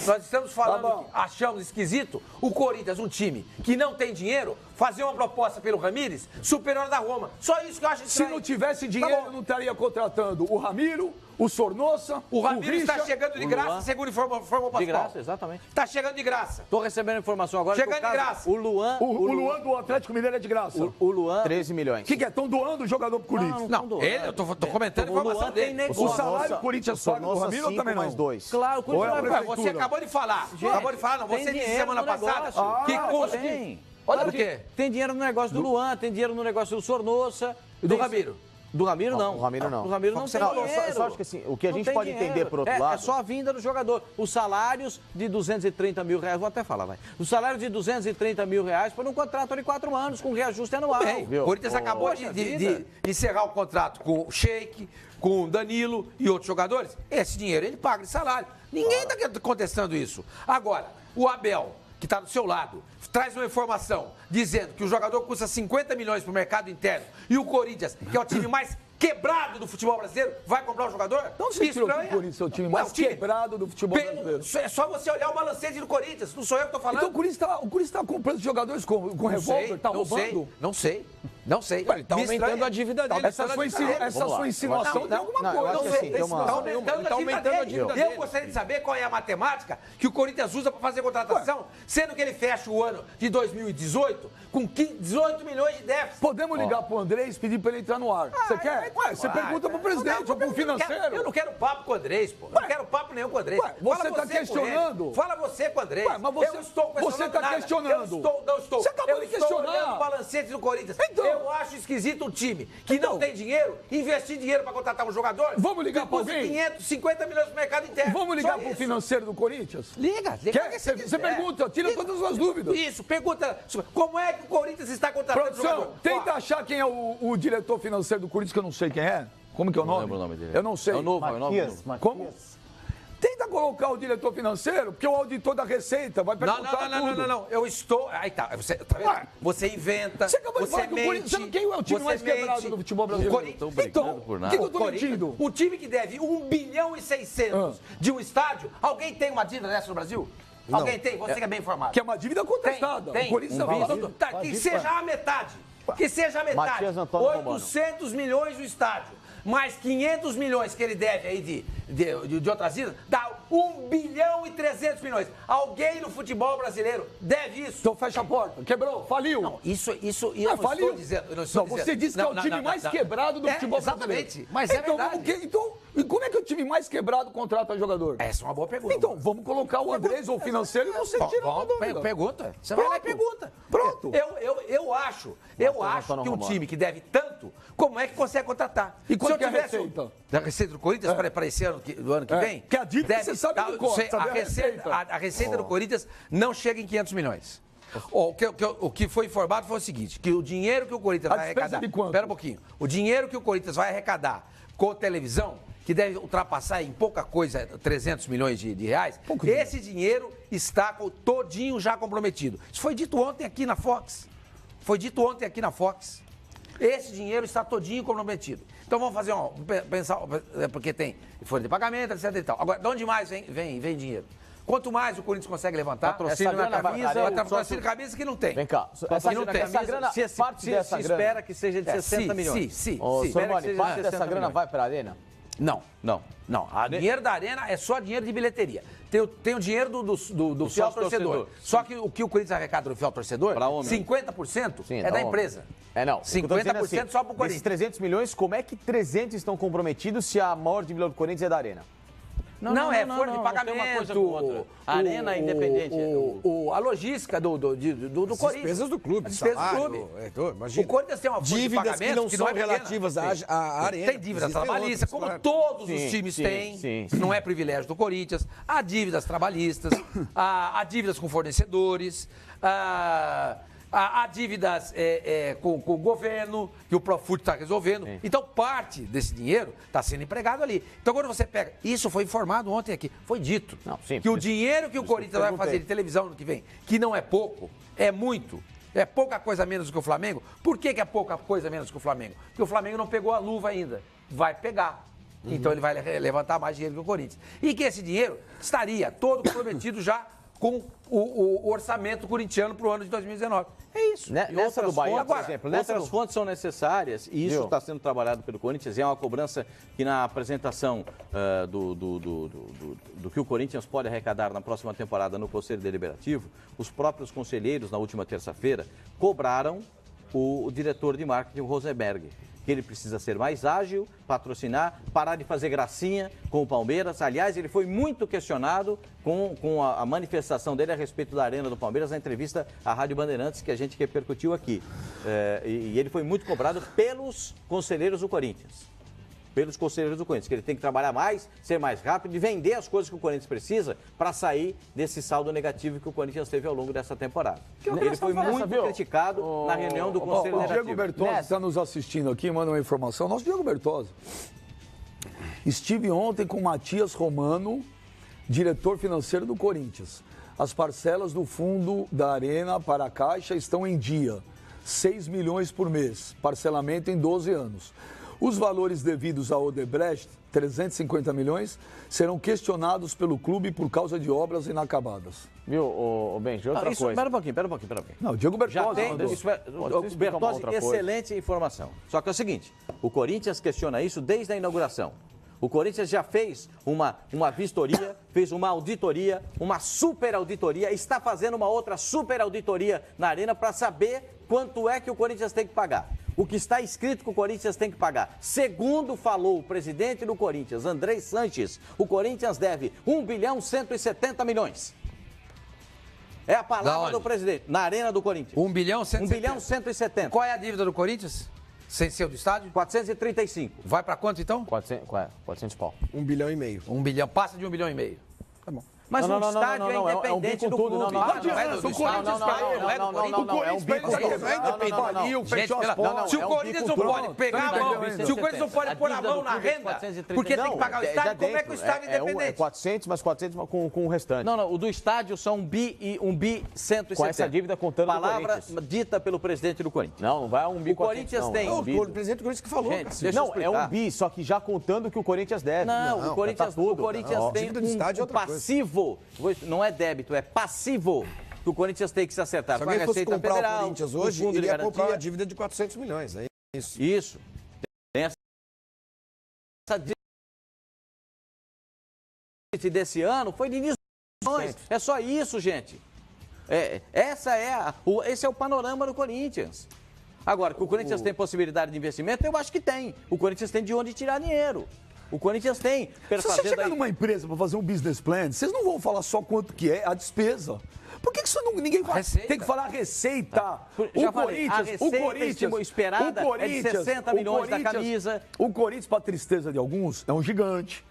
C: Nós estamos falando
A: Tá bom.
C: que achamos esquisito o Corinthians, um time que não tem dinheiro, fazer uma proposta pelo Ramires superior à da Roma. Só isso que eu acho
A: Se
C: estranho.
A: não tivesse
C: Tá
A: dinheiro,
C: bom.
A: eu não estaria contratando o Ramiro, o Sornosa,
C: O Ramires está
A: Richa.
C: chegando de
D: o
C: graça,
D: Luan.
C: segundo informou Pascoal.
D: De graça, exatamente.
C: Está chegando de graça.
D: Tô recebendo informação agora.
C: Chegando
D: que o
C: de
D: caso-
C: graça.
D: O Luan.
A: O Luan do Atlético Mineiro é de graça.
D: O Luan.
B: 13 milhões.
A: O que é? Estão doando o jogador pro Corinthians?
D: Não,
C: Não, ele, eu tô comentando a
D: O Luan
C: informação
D: tem
C: dele.
D: negócio.
A: O salário do Corinthians paga do
B: Sornosa,
A: Ramiro ou
B: 5
A: também não?
B: mais 2.
D: Claro, o
A: Ou é a
D: Corinthians vai
C: Ué,
A: prefeitura?
C: você acabou de falar. Acabou de falar, não.
D: tem
C: Você disse
D: dinheiro
C: semana
D: no
C: passada
D: negócio.
C: que custa.
D: Tem.
C: Olha
D: Olha
C: o quê?
D: Tem dinheiro no negócio do Luan, tem dinheiro no negócio do Sornosa.
C: Do Ramiro.
D: Do Ramiro não.
B: O Ramiro não.
D: Do Ramiro não tem
B: Não,
D: dinheiro.
B: eu só acho que assim, o que a
D: Não
B: gente
D: tem
B: pode
D: dinheiro.
B: entender por outro
D: É
B: lado...
D: só a vinda do jogador. Os salários de 230 mil reais, vou até falar, vai. Os salários de 230 mil reais foram um contrato de 4 anos, com reajuste anual.
C: Bem, o Corinthians acabou
D: Poxa
C: de
D: vida.
C: encerrar o contrato com o Sheik, com o Danilo e outros jogadores. Esse dinheiro ele paga de salário. Ninguém está contestando isso. Agora, o Abel, que está do seu lado, traz uma informação dizendo que o jogador custa 50 milhões para o mercado interno e o Corinthians, que é o time mais quebrado do futebol brasileiro, vai comprar o jogador?
A: Não se tirou que o
C: Estranha.
A: Corinthians é o time
C: Ué,
A: mais quebrado do futebol brasileiro.
C: É só você olhar o balancete do Corinthians. Não sou eu que estou falando.
A: Então o Corinthians tá comprando jogadores com revólver, tá roubando?
C: Não sei. Não sei.
E: Ele tá
C: Me
E: aumentando
C: estranha.
E: a dívida dele.
A: Essa sua insinuação tem alguma
B: Não, eu
A: coisa.
B: acho que assim, tem uma...
C: Tá aumentando,
E: Ele tá aumentando a dívida
C: Eu
E: dele.
C: gostaria de saber qual é a matemática que o Corinthians usa para fazer contratação, sendo que ele fecha o ano de 2018 com 18 milhões de déficit.
A: Podemos ligar pro Andrés e pedir pra ele entrar no ar. Você quer? Ué, você pergunta pro presidente ou pro financeiro.
C: Eu não quero papo com o Andrés, pô. Eu não quero papo nenhum com o Andrés.
A: Ué, você
C: Fala
A: tá
C: com
A: questionando?
C: ele. Fala você com o Andrés.
A: Ué, mas você-
C: eu estou questionando
A: você tá
C: nada.
A: questionando.
C: Não estou.
A: Você acabou
C: eu
A: de
C: estou
A: questionar.
C: olhando o balancete do Corinthians.
A: Então.
C: Eu acho esquisito um time que
A: Então.
C: não tem dinheiro, investir dinheiro para contratar um jogador.
A: Vamos ligar
C: que
A: pra
C: custa
A: alguém?
C: 550 milhões pro mercado interno.
A: Vamos ligar
C: Só
A: pro
C: isso.
A: financeiro do Corinthians?
C: Liga.
A: Quer?
C: quem
A: Você
C: quiser.
A: pergunta, tira todas as suas dúvidas.
C: Isso, pergunta como é que o Corinthians está contratando
A: Produção,
C: jogador.
A: tenta
C: Ó,
A: achar quem é o diretor financeiro do Corinthians, que eu não sei quem é. Como que é o nome?
D: lembro o nome dele.
A: Eu não sei.
D: É o novo, é o novo.
F: Matias,
A: Como?
F: Matias.
A: Tenta colocar o diretor financeiro, porque o auditor da Receita vai perguntar tudo.
C: Não. Eu estou... Aí tá. Você inventa,
A: Você acabou de falar que o Corinthians... Sabe quem é o time mais quebrado do futebol brasileiro?
D: Tô brincando por nada.
A: O que eu tô mentindo?
C: O time que deve 1 bilhão e 600 de um estádio, alguém tem uma dívida dessa no Brasil?
E: Não.
C: Alguém tem? Você que é bem informado.
A: Que é uma dívida contestada.
C: Tem.
A: O Corinthians tá falando...
C: Que seja a metade. Que seja a metade.
B: Matias Antônio Romano.
C: 800 milhões no estádio. Mais 500 milhões que ele deve aí de outras dívidas, dá 1 bilhão e 300 milhões. Alguém no futebol brasileiro deve isso.
A: Então fecha a porta. Quebrou, faliu.
C: Não, isso eu não
A: faliu.
C: estou dizendo.
A: Você disse que é o time mais quebrado do futebol brasileiro.
C: Exatamente, mas é verdade.
A: Então, como é que o time mais quebrado contrata jogador?
C: Essa é uma boa pergunta.
A: Então, vamos colocar o Andrés, o financeiro, e você tira uma dúvida.
C: Pergunta. Você vai lá e pergunta.
A: Pronto.
C: Eu acho que um time que deve tanto, como é que consegue contratar?
A: E quanto
C: Se eu
A: que é a
C: tivesse
A: receita?
C: Da Receita do Corinthians para esse ano, do ano que vem?
A: Que a dívida você sabe do corte, sabe
C: a receita do Corinthians não chega em 500 milhões. O que foi informado foi o seguinte, que o dinheiro que o Corinthians vai arrecadar...
A: de quanto?
C: Espera um pouquinho. O dinheiro que o Corinthians vai arrecadar com televisão, que deve ultrapassar em pouca coisa 300 milhões de reais, esse dinheiro está todinho já comprometido. Isso foi dito ontem aqui na Fox. Esse dinheiro está todinho comprometido. Então vamos fazer pensar, porque tem folha de pagamento, etc e tal. Agora, de onde mais vem dinheiro? Quanto mais o Corinthians consegue levantar,
B: Patrocínio na camisa,
C: patrocínio na camisa que não tem.
B: Vem cá,
C: essa grana,
B: parte dessa grana...
D: espera que seja de 60 milhões.
C: Sim.
B: Sormani, parte dessa grana vai para a Arena?
C: Não. O dinheiro da Arena é só dinheiro de bilheteria. Tem o dinheiro do fiel torcedor. Só que o que o Corinthians arrecada do fiel torcedor, 50% é da empresa. 50% só para o Corinthians.
B: Esses 300 milhões, como é que 300 estão comprometidos se a maior dívida do Corinthians é da Arena?
C: Não, é folha de pagamento.
D: Tem uma coisa com outra. Arena independente.
C: A logística do Corinthians.
E: Despesas do clube.
C: As despesas do clube.
E: Imagina.
C: O Corinthians tem uma folha de pagamento
E: dívidas que não são
C: é pequena.
E: relativas à Arena.
C: Tem dívidas trabalhistas, como todos os times têm. Não é privilégio do Corinthians. Há dívidas trabalhistas, há dívidas com fornecedores, há dívidas com o governo, que o Profut está resolvendo. Sim. Então, parte desse dinheiro está sendo empregado ali. Então, quando você pega... Isso foi informado ontem aqui. Foi dito que o dinheiro que o Corinthians vai fazer de televisão no que vem, que não é pouco, é muito. É pouca coisa menos do que o Flamengo. Por que é pouca coisa menos que o Flamengo? Porque o Flamengo não pegou a luva ainda. Vai pegar. Então, ele vai levantar mais dinheiro que o Corinthians. E que esse dinheiro estaria todo comprometido já com o orçamento corintiano para o ano de 2019. É isso.
B: Nessa do Bahia, por exemplo...
D: Outras fontes são necessárias e isso está sendo trabalhado pelo Corinthians. E é uma cobrança que na apresentação do que o Corinthians pode arrecadar na próxima temporada no Conselho Deliberativo, os próprios conselheiros, na última terça-feira, cobraram o diretor de marketing, o Rosenberg, que ele precisa ser mais ágil, patrocinar, parar de fazer gracinha com o Palmeiras. Aliás, ele foi muito questionado com a manifestação dele a respeito da Arena do Palmeiras na entrevista à Rádio Bandeirantes, que a gente repercutiu aqui. E ele foi muito cobrado pelos conselheiros do Corinthians. Que ele tem que trabalhar mais, ser mais rápido e vender as coisas que o Corinthians precisa para sair desse saldo negativo que o Corinthians teve ao longo dessa temporada. Ele foi muito criticado na reunião do Conselho
A: Deliberativo. O Diego Bertozzi está nos assistindo aqui, manda uma informação. Nosso Diego Bertozzi. Estive ontem com Matias Romano, diretor financeiro do Corinthians. As parcelas do fundo da Arena para a Caixa estão em dia. 6 milhões por mês, parcelamento em 12 anos. Os valores devidos à Odebrecht, 350 milhões, serão questionados pelo clube por causa de obras inacabadas.
B: Viu, Benji, outra coisa.
D: Espera um pouquinho.
A: Não, o Diego Bertozzi.
D: Já tem, Bertozzi, excelente informação. Só que é o seguinte, o Corinthians questiona isso desde a inauguração. O Corinthians já fez uma vistoria, fez uma auditoria, uma super auditoria, está fazendo uma outra super auditoria na Arena para saber quanto é que o Corinthians tem que pagar. O que está escrito que o Corinthians tem que pagar. Segundo falou o presidente do Corinthians, Andrés Sanches, o Corinthians deve 1 bilhão 170 milhões. É a palavra do presidente, na Arena do Corinthians.
C: 1 bilhão 170.
D: 1 bilhão 170.
C: Qual é a dívida do Corinthians? Sem ser do estádio?
D: 435.
C: Vai para quanto então?
B: 400 pau.
E: 1 bilhão e meio.
C: 1 bilhão, passa de 1 bilhão e meio. Tá bom.
D: Mas
B: Não,
D: o
B: não, não,
D: estádio
B: não, não,
D: é
B: é um bi
D: independente
B: com
D: do
B: tudo,
D: clube.
B: não, não,
A: Não adianta, o Corinthians
B: não, é um bi com tudo.
A: fechou as
C: Se o
B: é um
C: Corinthians
B: bi
C: não
B: com
C: pode
B: tudo.
C: pegar a mão,
D: Entendeu?
C: se o Corinthians não pode pôr a mão na renda, porque tem que pagar o estádio, como é que o estádio é
B: É
C: independente?
B: 400, mais 400 com o restante.
D: Não, o do estádio são 1 bi 170.
B: Com essa dívida contando do
D: Palavra
B: Corinthians.
D: dita pelo presidente do Corinthians.
B: Não vai a 1 bi
D: O Corinthians tem.
B: É um bi.
E: O presidente do Corinthians que falou.
D: Gente,
E: Cássio.
D: deixa eu
B: Não, é
D: explicar.
B: um bi, só que já contando o que o Corinthians deve.
D: Não, o Corinthians,
B: tá tudo.
D: o Corinthians
B: Não.
D: tem
E: Dívida de estádio é
D: um
E: outra coisa.
D: passivo. Não é débito, é passivo. Que o Corinthians tem que se acertar
E: Se
D: com a
E: alguém fosse
D: Receita
E: comprar
D: Federal,
E: o Corinthians
D: o
E: hoje,
D: Fundo de
E: ele ia comprar
D: Garantia.
E: a dívida de 400 milhões. É isso.
D: Isso. Tem essa dívida desse ano foi de 18 milhões. É só isso, gente. Esse é o panorama do Corinthians. Agora, que o Corinthians tem possibilidade de investimento, eu acho que tem. O Corinthians tem de onde tirar dinheiro. O Corinthians tem.
A: Se você chegar numa empresa para fazer um business plan, vocês não vão falar só quanto que é a despesa. Por que isso ninguém fala?
C: Receita.
A: Tem que falar a receita.
D: Já falei, a receita esperada é de 60 milhões da camisa.
A: O Corinthians, para tristeza de alguns, é um gigante.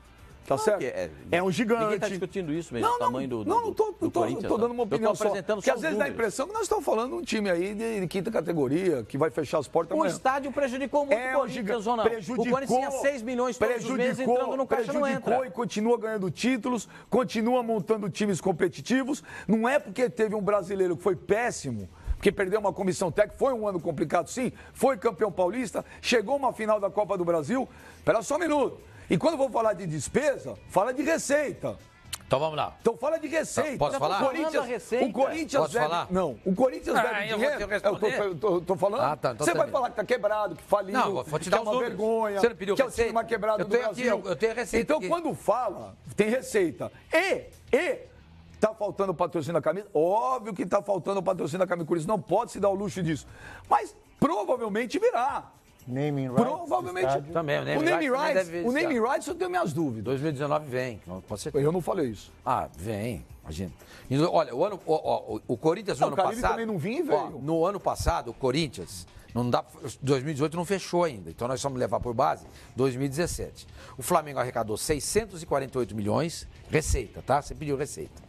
A: Tá certo? É um gigante.
D: Ninguém está discutindo isso mesmo, o tamanho do Corinthians.
A: Tô dando uma opinião
D: eu tô apresentando
A: Porque
D: só
A: às
D: os
A: vezes dá a
D: números.
A: impressão que nós estamos falando de um time aí de quinta categoria, que vai fechar as portas
D: O
A: amanhã.
D: estádio prejudicou muito o Corinthians, ou não? O Corinthians tinha 6 milhões todos os meses entrando no caixa, não entra.
A: Prejudicou e continua ganhando títulos, continua montando times competitivos. Não é porque teve um brasileiro que foi péssimo, porque perdeu uma comissão técnica, foi um ano complicado sim, foi campeão paulista, chegou uma final da Copa do Brasil. Espera só um minuto. E quando eu vou falar de despesa, fala de receita.
C: Então vamos lá.
A: Então fala de receita.
C: Posso falar?
A: O Corinthians
C: Posso
A: deve...
C: falar?
A: Não, o Corinthians deve
C: eu vou
A: dinheiro.
C: te responder.
A: Eu tô falando.
C: Ah, tá, então
A: você vai
C: também.
A: falar que tá quebrado, que faliu,
C: Não, vou te
A: que
C: dar
A: é
C: os
A: uma
C: números.
A: vergonha,
C: Você não pediu
A: que é o
C: receita?
A: time mais quebrado
C: Eu
A: do
C: tenho aqui,
A: Brasil.
C: eu tenho a receita
A: Então
C: aqui.
A: quando fala, tem receita. Tá faltando patrocínio da camisa? Óbvio que tá faltando patrocínio da camisa. O Corinthians não pode se dar o luxo disso. Mas provavelmente virá.
F: Naming rights.
A: Provavelmente.
C: Também,
A: O naming rights eu tenho minhas dúvidas.
C: 2019 vem, com certeza.
A: Eu não falei isso.
C: Ah, vem, imagina. E, olha, o Corinthians no
A: Não,
C: ano
A: o Carille
C: passado...
A: também não vinha e veio.
C: No ano passado, o Corinthians, 2018 não fechou ainda, então nós vamos levar por base 2017. O Flamengo arrecadou 648 milhões, receita, tá? Você pediu receita.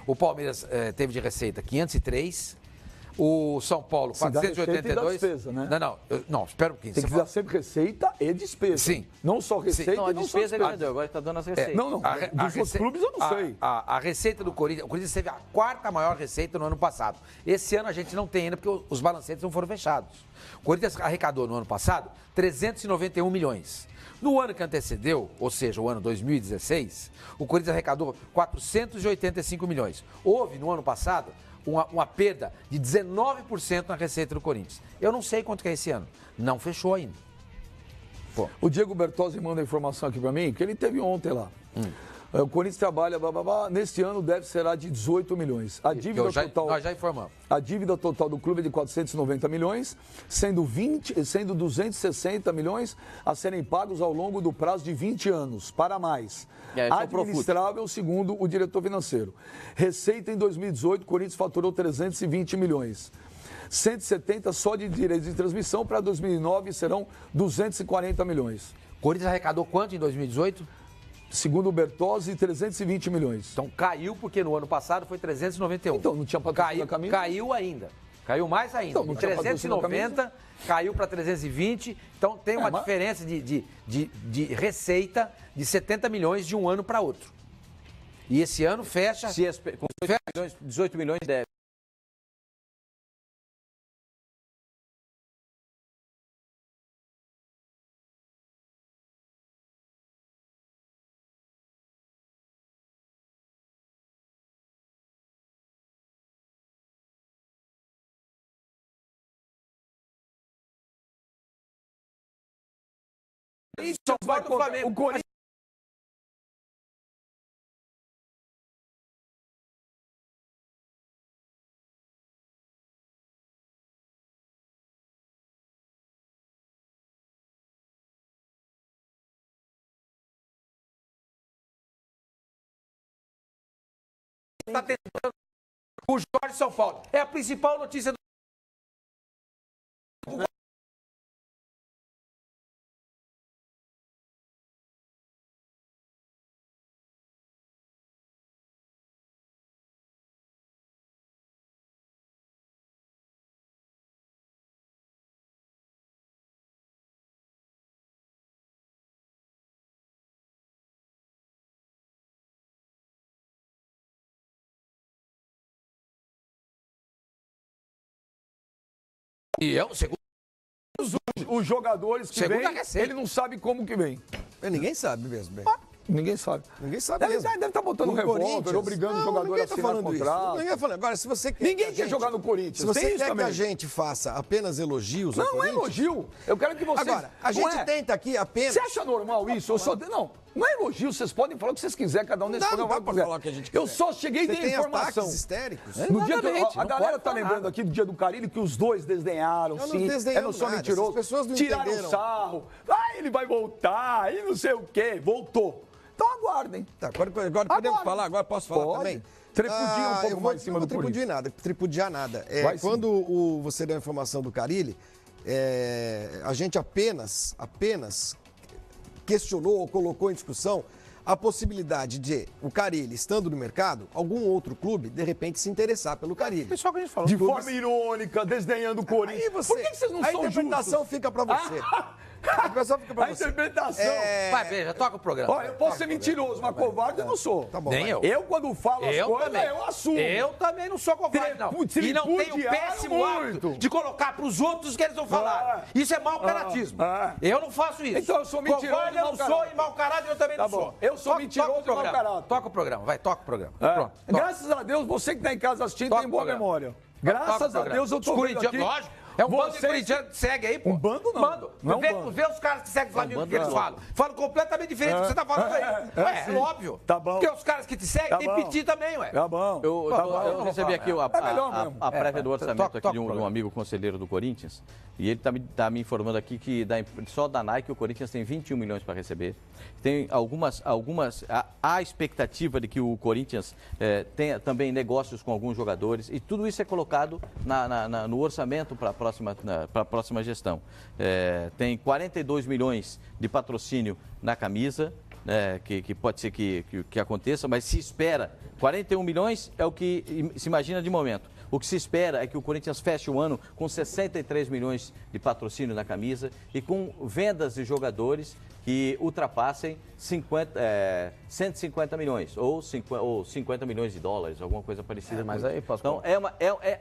C: O Palmeiras teve de receita 503. O São Paulo,
A: Se dá receita e dá
C: 482.
A: despesa, né?
C: Não, espera um pouquinho.
A: Tem que dar sempre receita e despesa.
C: Sim.
A: Não só receita
D: Não, a
A: e não só
D: despesa ele já
A: despesa.
D: deu, agora está dando as receitas.
A: Não. Dos outros clubes eu não sei.
C: A receita do Corinthians, o Corinthians teve a quarta maior receita no ano passado. Esse ano a gente não tem ainda porque os balancetes não foram fechados. O Corinthians arrecadou no ano passado 391 milhões. No ano que antecedeu, ou seja, o ano 2016, o Corinthians arrecadou 485 milhões. Houve, no ano passado, uma perda de 19% na receita do Corinthians. Eu não sei quanto que é esse ano. Não fechou ainda.
A: O Diego Bertozzi manda informação aqui pra mim, que ele teve ontem lá. O Corinthians trabalha, neste ano deve será de 18 milhões. A dívida total,
C: Nós já informamos.
A: a dívida total do clube é de 490 milhões, sendo 260 milhões a serem pagos ao longo do prazo de 20 anos, para mais.
D: Esse é o Profut.
A: Administrável, segundo o diretor financeiro. Receita em 2018, o Corinthians faturou 320 milhões. 170 só de direitos de transmissão, para 2009 serão 240 milhões.
C: O Corinthians arrecadou quanto em 2018?
A: Segundo o Bertozzi, 320 milhões.
C: Então caiu porque no ano passado foi 391.
A: Então, não tinha patrocínio da camisa?
C: Caiu ainda. Caiu mais ainda.
A: Então, não
C: De
A: tinha patrocínio da
C: 390 caiu para 320. Então tem uma diferença de receita de 70 milhões de um ano para outro. E esse ano fecha.
D: Com 18 milhões deve.
A: O Corinthians
C: está tentando o Jorge São Paulo. É a principal notícia do E eu, segundo
A: Os jogadores que
C: Segunda
A: vêm,
C: receita.
A: ele não sabe como que vem.
E: Ninguém sabe mesmo, bem.
A: Ninguém sabe.
E: Ninguém sabe
A: Deve
E: mesmo.
A: estar botando um
E: O
A: revólver,
E: Corinthians-
A: obrigando o
E: Não,
A: jogador a
E: ninguém tá
A: assinar
E: falando isso.
A: contrato.
E: Ninguém tá falando. Agora, se você quer
A: Ninguém
E: que a
A: quer
E: gente-
A: jogar no Corinthians.
E: Se você
A: Tem isso
E: quer que
A: também.
E: a gente faça apenas elogios ao
A: Não é
E: Corinthians...
A: elogio. Eu quero que vocês...
E: Agora, a
A: Não
E: gente
A: é.
E: tenta aqui apenas...
A: Você acha normal isso? Eu só... Não é elogio. Vocês podem falar o que vocês quiserem, cada um nesse
E: Não, não
A: programa
E: dá pra
A: quiser.
E: falar o que a gente
A: Eu
E: quiser.
A: só cheguei e
E: Você
A: dei
E: tem
A: informação.
E: ataques histéricos?
A: No dia que
C: Exatamente,
A: a
C: não
A: galera
C: pode
A: tá
C: falar
A: lembrando
C: nada.
A: aqui do dia do Carilli que os dois desdenharam,
E: Eu não
A: sim.
E: desdenhei
A: Eu não sou
E: nada,
A: mentiroso.
E: essas pessoas não
A: Tiraram
E: entenderam.
A: sarro. Ah, ele vai voltar e não sei o quê. Voltou. Então aguardem.
E: Tá, agora podemos falar? Agora posso falar
A: Pode.
E: também?
A: Tripudia um pouco
E: eu vou-
A: mais em cima
E: não
A: do
E: vou
A: Corinthians.
E: tripudiar nada.
A: Vai sim.
E: Quando você deu a informação do Carille, a gente apenas questionou ou colocou em discussão a possibilidade de o Carille, estando no mercado, algum outro clube, de repente, se interessar pelo Carille.
B: Pessoal que a gente falou.
A: De forma irônica, desdenhando o Corinthians.
E: Aí você,
A: Por que vocês não
E: a
A: são
E: interpretação
A: justos?
E: fica pra você. A interpretação fica pra
A: A
E: você.
A: interpretação.
C: Vai, veja, toca o programa.
A: Olha, eu posso ser mentiroso, mas covarde eu não sou.
E: Tá bom,
C: Nem
E: vai.
C: eu.
A: Eu, quando falo as
C: Eu
A: coisas,
C: também.
A: eu assumo.
C: Eu também não sou covarde, não. E não tenho o
A: Tripudiaram
C: péssimo hábito
A: muito.
C: de colocar pros outros o que eles vão falar. Isso é mau caratismo.
A: É.
C: Eu não faço isso.
A: Então eu sou mentiroso
C: Covarde
A: e
C: eu
A: mau
C: não sou
A: caráter.
C: e mau caráter eu também
A: Tá
C: não
A: bom.
C: sou.
A: Eu sou mentiroso
C: toca o
A: e mau
C: programa.
A: caráter.
C: Toca o programa, vai, toca o programa.
A: É.
C: Pronto. toca.
A: Graças a Deus, você que tá em casa assistindo
C: Toca
A: tem
C: o
A: boa
C: programa.
A: memória.
C: Toca
A: Graças
C: o
A: a
C: programa.
A: Deus eu tô
C: Os
A: vendo
C: corintianos,
A: aqui.
C: lógico. É um bando de
A: Vocês-
C: corintianos que segue aí, pô.
A: Um bando não.
C: Bando.
A: Não é um
C: vê,
A: bando.
C: vê os caras que seguem o Flamengo, o que eles
A: bando
C: falam. Falam completamente diferente do que você tá falando aí. É
A: sim.
C: óbvio.
A: Tá bom.
C: Porque os caras que te seguem
A: Tá
C: têm
A: bom.
C: piti também, ué.
A: Tá bom.
D: Eu
A: Tá bom.
D: eu recebi aqui
A: É melhor mesmo.
D: a prévia do orçamento
C: toca
D: aqui de
C: o
D: um
C: programa.
D: amigo conselheiro do Corinthians, e ele está me informando aqui que só da Nike o Corinthians tem 21 milhões para receber. Tem há expectativa de que o Corinthians tenha também negócios com alguns jogadores, e tudo isso é colocado no orçamento para a próxima gestão. Tem 42 milhões de patrocínio na camisa, que pode ser que aconteça, mas se espera, 41 milhões é o que se imagina de momento. O que se espera é que o Corinthians feche o ano com 63 milhões de patrocínio na camisa e com vendas de jogadores que ultrapassem 150 milhões ou 50 milhões de dólares, alguma coisa parecida.
B: mas
D: com
B: aí,
D: isso.
B: Pascoal.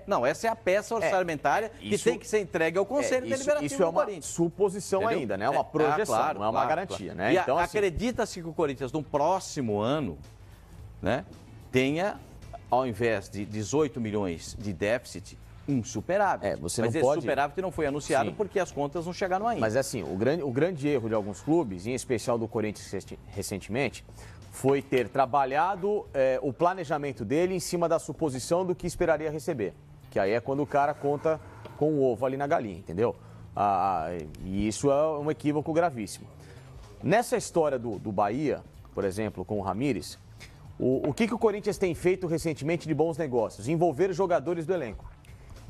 D: Então, essa é a peça orçamentária que
B: isso-
D: tem que ser entregue ao Conselho Deliberativo
B: isso é
D: do
B: uma
D: Corinthians.
B: suposição
D: Entendeu?
B: ainda, né? É uma projeção,
D: claro,
B: não é uma
D: claro,
B: garantia,
D: claro.
B: né?
D: E
B: Então, assim,
D: acredita-se que o Corinthians, no próximo ano, né, tenha, ao invés de 18 milhões de déficit, um superávit.
B: você
D: Mas
B: não
D: esse
B: pode-
D: superávit não foi anunciado
B: Sim.
D: porque as contas não chegaram ainda.
B: mas assim, o grande erro de alguns clubes, em especial do Corinthians recentemente, foi ter trabalhado o planejamento dele em cima da suposição do que esperaria receber. Que aí é quando o cara conta com o ovo ali na galinha, entendeu? E isso é um equívoco gravíssimo. Nessa história do Bahia, por exemplo, com o Ramires, o que o Corinthians tem feito recentemente de bons negócios? Envolver jogadores do elenco.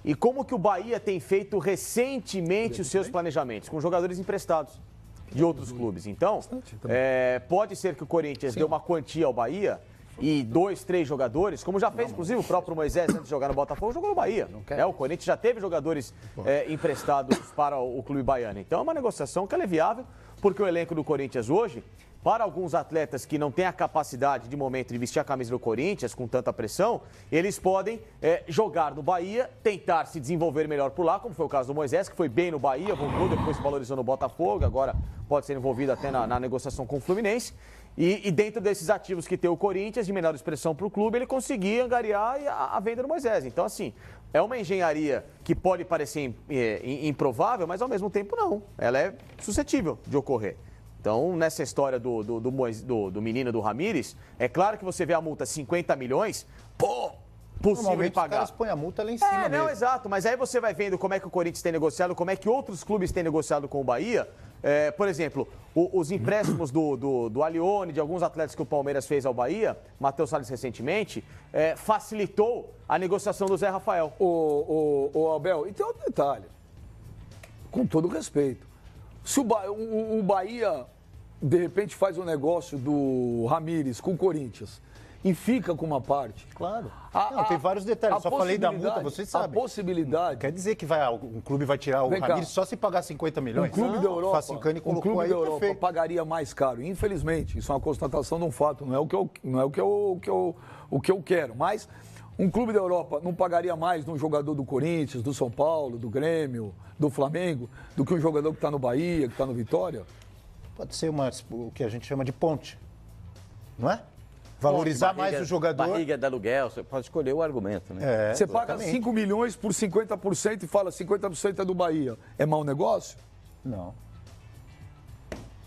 B: E como que o Bahia tem feito recentemente os seus planejamentos? Com jogadores emprestados de outros clubes. Então, pode ser que o Corinthians dê uma quantia ao Bahia e 2, 3 jogadores, como já fez, inclusive, o próprio Moisés, antes de jogar no Botafogo, jogou no Bahia. O Corinthians já teve jogadores emprestados para o clube baiano. Então, é uma negociação que é viável, porque o elenco do Corinthians hoje, para alguns atletas que não têm a capacidade de momento de vestir a camisa do Corinthians com tanta pressão, eles podem jogar no Bahia, tentar se desenvolver melhor por lá, como foi o caso do Moisés, que foi bem no Bahia, voltou, depois se valorizou no Botafogo, agora pode ser envolvido até na negociação com o Fluminense. E dentro desses ativos que tem o Corinthians, de menor expressão para o clube, ele conseguia angariar a venda do Moisés. Então, assim, é uma engenharia que pode parecer improvável, mas ao mesmo tempo não. Ela é suscetível de ocorrer. Então, nessa história do menino do Ramires, é claro que você vê a multa 50 milhões, possível de
F: Normalmente os
B: pagar.
F: caras põem a multa lá em cima
B: Não,
F: mesmo.
B: exato. Mas aí você vai vendo como é que o Corinthians tem negociado, como é que outros clubes têm negociado com o Bahia. Por exemplo, os empréstimos do Alione, de alguns atletas que o Palmeiras fez ao Bahia, Matheus Salles recentemente, facilitou a negociação do Zé Rafael.
A: Ô, Abel, e tem outro detalhe. Com todo respeito. Se o Bahia, de repente, faz um negócio do Ramires com o Corinthians e fica com uma parte.
F: Claro. Não, tem vários detalhes. Só falei da multa, vocês sabem.
A: A possibilidade.
F: Quer dizer que um clube vai tirar o
A: Vem cá.
F: Ramires só se pagar 50 milhões?
A: Um clube da Europa,
F: Facincani colocou
A: clube
F: aí,
A: da Europa
F: perfeito.
A: pagaria mais caro. Infelizmente, isso é uma constatação de um fato, não é o que eu quero. Mas Um clube da Europa não pagaria mais num jogador do Corinthians, do São Paulo, do Grêmio, do Flamengo, do que um jogador que está no Bahia, que está no Vitória?
F: Pode ser o que a gente chama de ponte, não é? Valorizar mais o jogador.
D: Barriga de aluguel, você pode escolher o argumento, né?
A: Você paga 5 milhões por 50% e fala 50% é do Bahia. É mau negócio?
F: Não.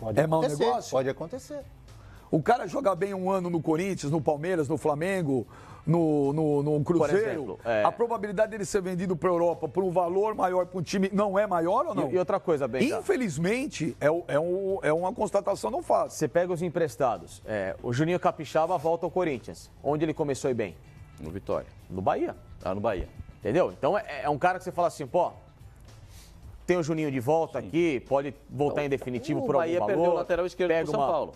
F: Pode
A: É mau
F: acontecer,
A: negócio?
F: Pode acontecer.
A: O cara joga bem um ano no Corinthians, no Palmeiras, no Flamengo, no Cruzeiro.
B: exemplo,
A: A probabilidade dele ser vendido para a Europa por um valor maior para um time não é maior ou não?
B: E outra coisa, Benja.
A: Infelizmente, é uma constatação não fácil.
B: Você pega os emprestados. O Juninho Capixaba volta ao Corinthians. Onde ele começou a ir bem?
D: No Vitória.
B: No Bahia.
D: Lá no Bahia.
B: Entendeu? Então é um cara que você fala assim, pô, tem o Juninho de volta aqui, pode voltar em definitivo por algum
D: Bahia
B: valor.
D: perdeu o lateral esquerdo pro São Paulo.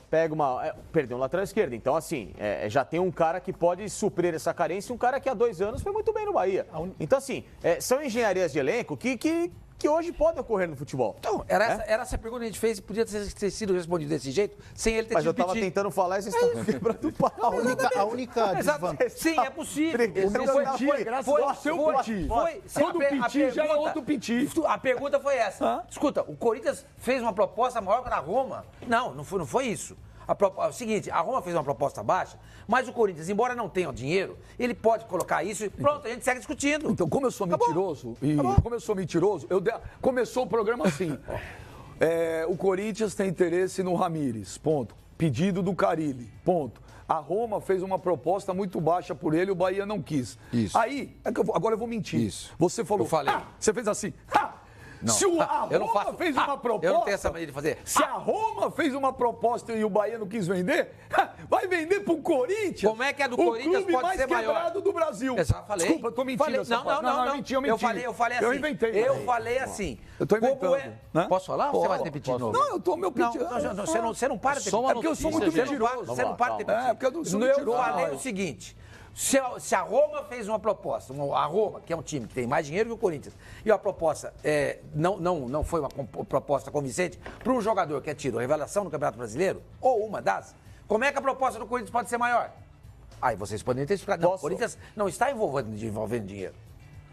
B: Perdeu o lateral esquerdo. Então, assim, já tem um cara que pode suprir essa carência, um cara que há 2 anos foi muito bem no Bahia. Então, assim, são engenharias de elenco que hoje podem ocorrer no futebol.
C: Então, era essa a pergunta que a gente fez e podia ter sido respondido desse jeito, sem ele ter
B: Mas
C: tido
B: eu tava
C: pedido.
B: tentando falar e vocês estão quebrando o pau.
F: A única desvantagem.
C: Sim, é possível.
A: Quando o Piti já é outro Piti.
C: A pergunta foi essa. Escuta, o Corinthians fez uma proposta maior que a Roma. Não foi isso. É o seguinte, a Roma fez uma proposta baixa, mas o Corinthians, embora não tenha o dinheiro, ele pode colocar isso e pronto, a gente segue discutindo.
A: Então, como eu sou mentiroso, começou o programa assim. O Corinthians tem interesse no Ramires, ponto. Pedido do Carille, ponto. A Roma fez uma proposta muito baixa por ele, o Bahia não quis.
C: Isso.
A: Aí, agora eu vou mentir.
C: Isso.
A: Você falou,
C: Eu falei.
A: Você fez assim,
C: Não.
A: Se a
C: Eu não
A: Roma
C: faço.
A: fez uma proposta...
C: Eu não tenho essa maneira de fazer.
A: Se a Roma fez uma proposta e o Bahia não quis vender, vai vender pro Corinthians?
C: Como é que a do Corinthians
A: clube
C: pode
A: mais
C: ser maior?
A: quebrado do Brasil.
C: Eu já falei.
A: Desculpa, eu tô mentindo.
C: Falei,
A: essa parte.
C: não.
A: Eu menti.
C: Eu falei assim.
A: Eu inventei.
C: Eu falei assim.
A: Eu tô inventando.
C: Como
A: Né?
C: Posso falar? Ou você vai repetir de novo?
A: Não, eu tô meu pedido.
C: Você não para de
D: Só uma
A: É porque eu sou muito
D: notícia, gente.
A: mentiroso.
C: Você não para de repetir.
A: É, porque eu sou
C: Eu
A: mentiroso.
C: falei o seguinte. Se a Roma fez uma proposta, a Roma, que é um time que tem mais dinheiro que o Corinthians, e a proposta não foi uma proposta convincente para um jogador que é tido revelação no Campeonato Brasileiro, ou uma das, como é que a proposta do Corinthians pode ser maior? Aí vocês poderiam ter explicado. Não, o Corinthians não está envolvendo dinheiro.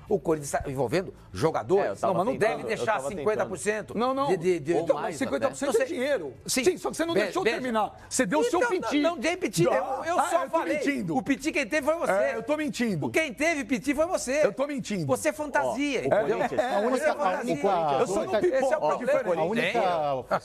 C: O Corinthians está envolvendo jogadores.
B: Não,
A: mas não
C: deve deixar 50%.
A: Não. Então,
C: mais,
A: mas 50% é dinheiro.
C: Sim,
A: só que você não deixou terminar. Você deu o seu piti.
C: Não dei piti. Eu só falei.
A: Mentindo.
C: O piti quem teve foi você.
A: Eu tô mentindo.
C: Quem teve piti foi você.
A: Eu tô mentindo.
C: Você fantasia,
B: o
C: entendeu?
B: Corinthians-
A: Eu sou no pipoca.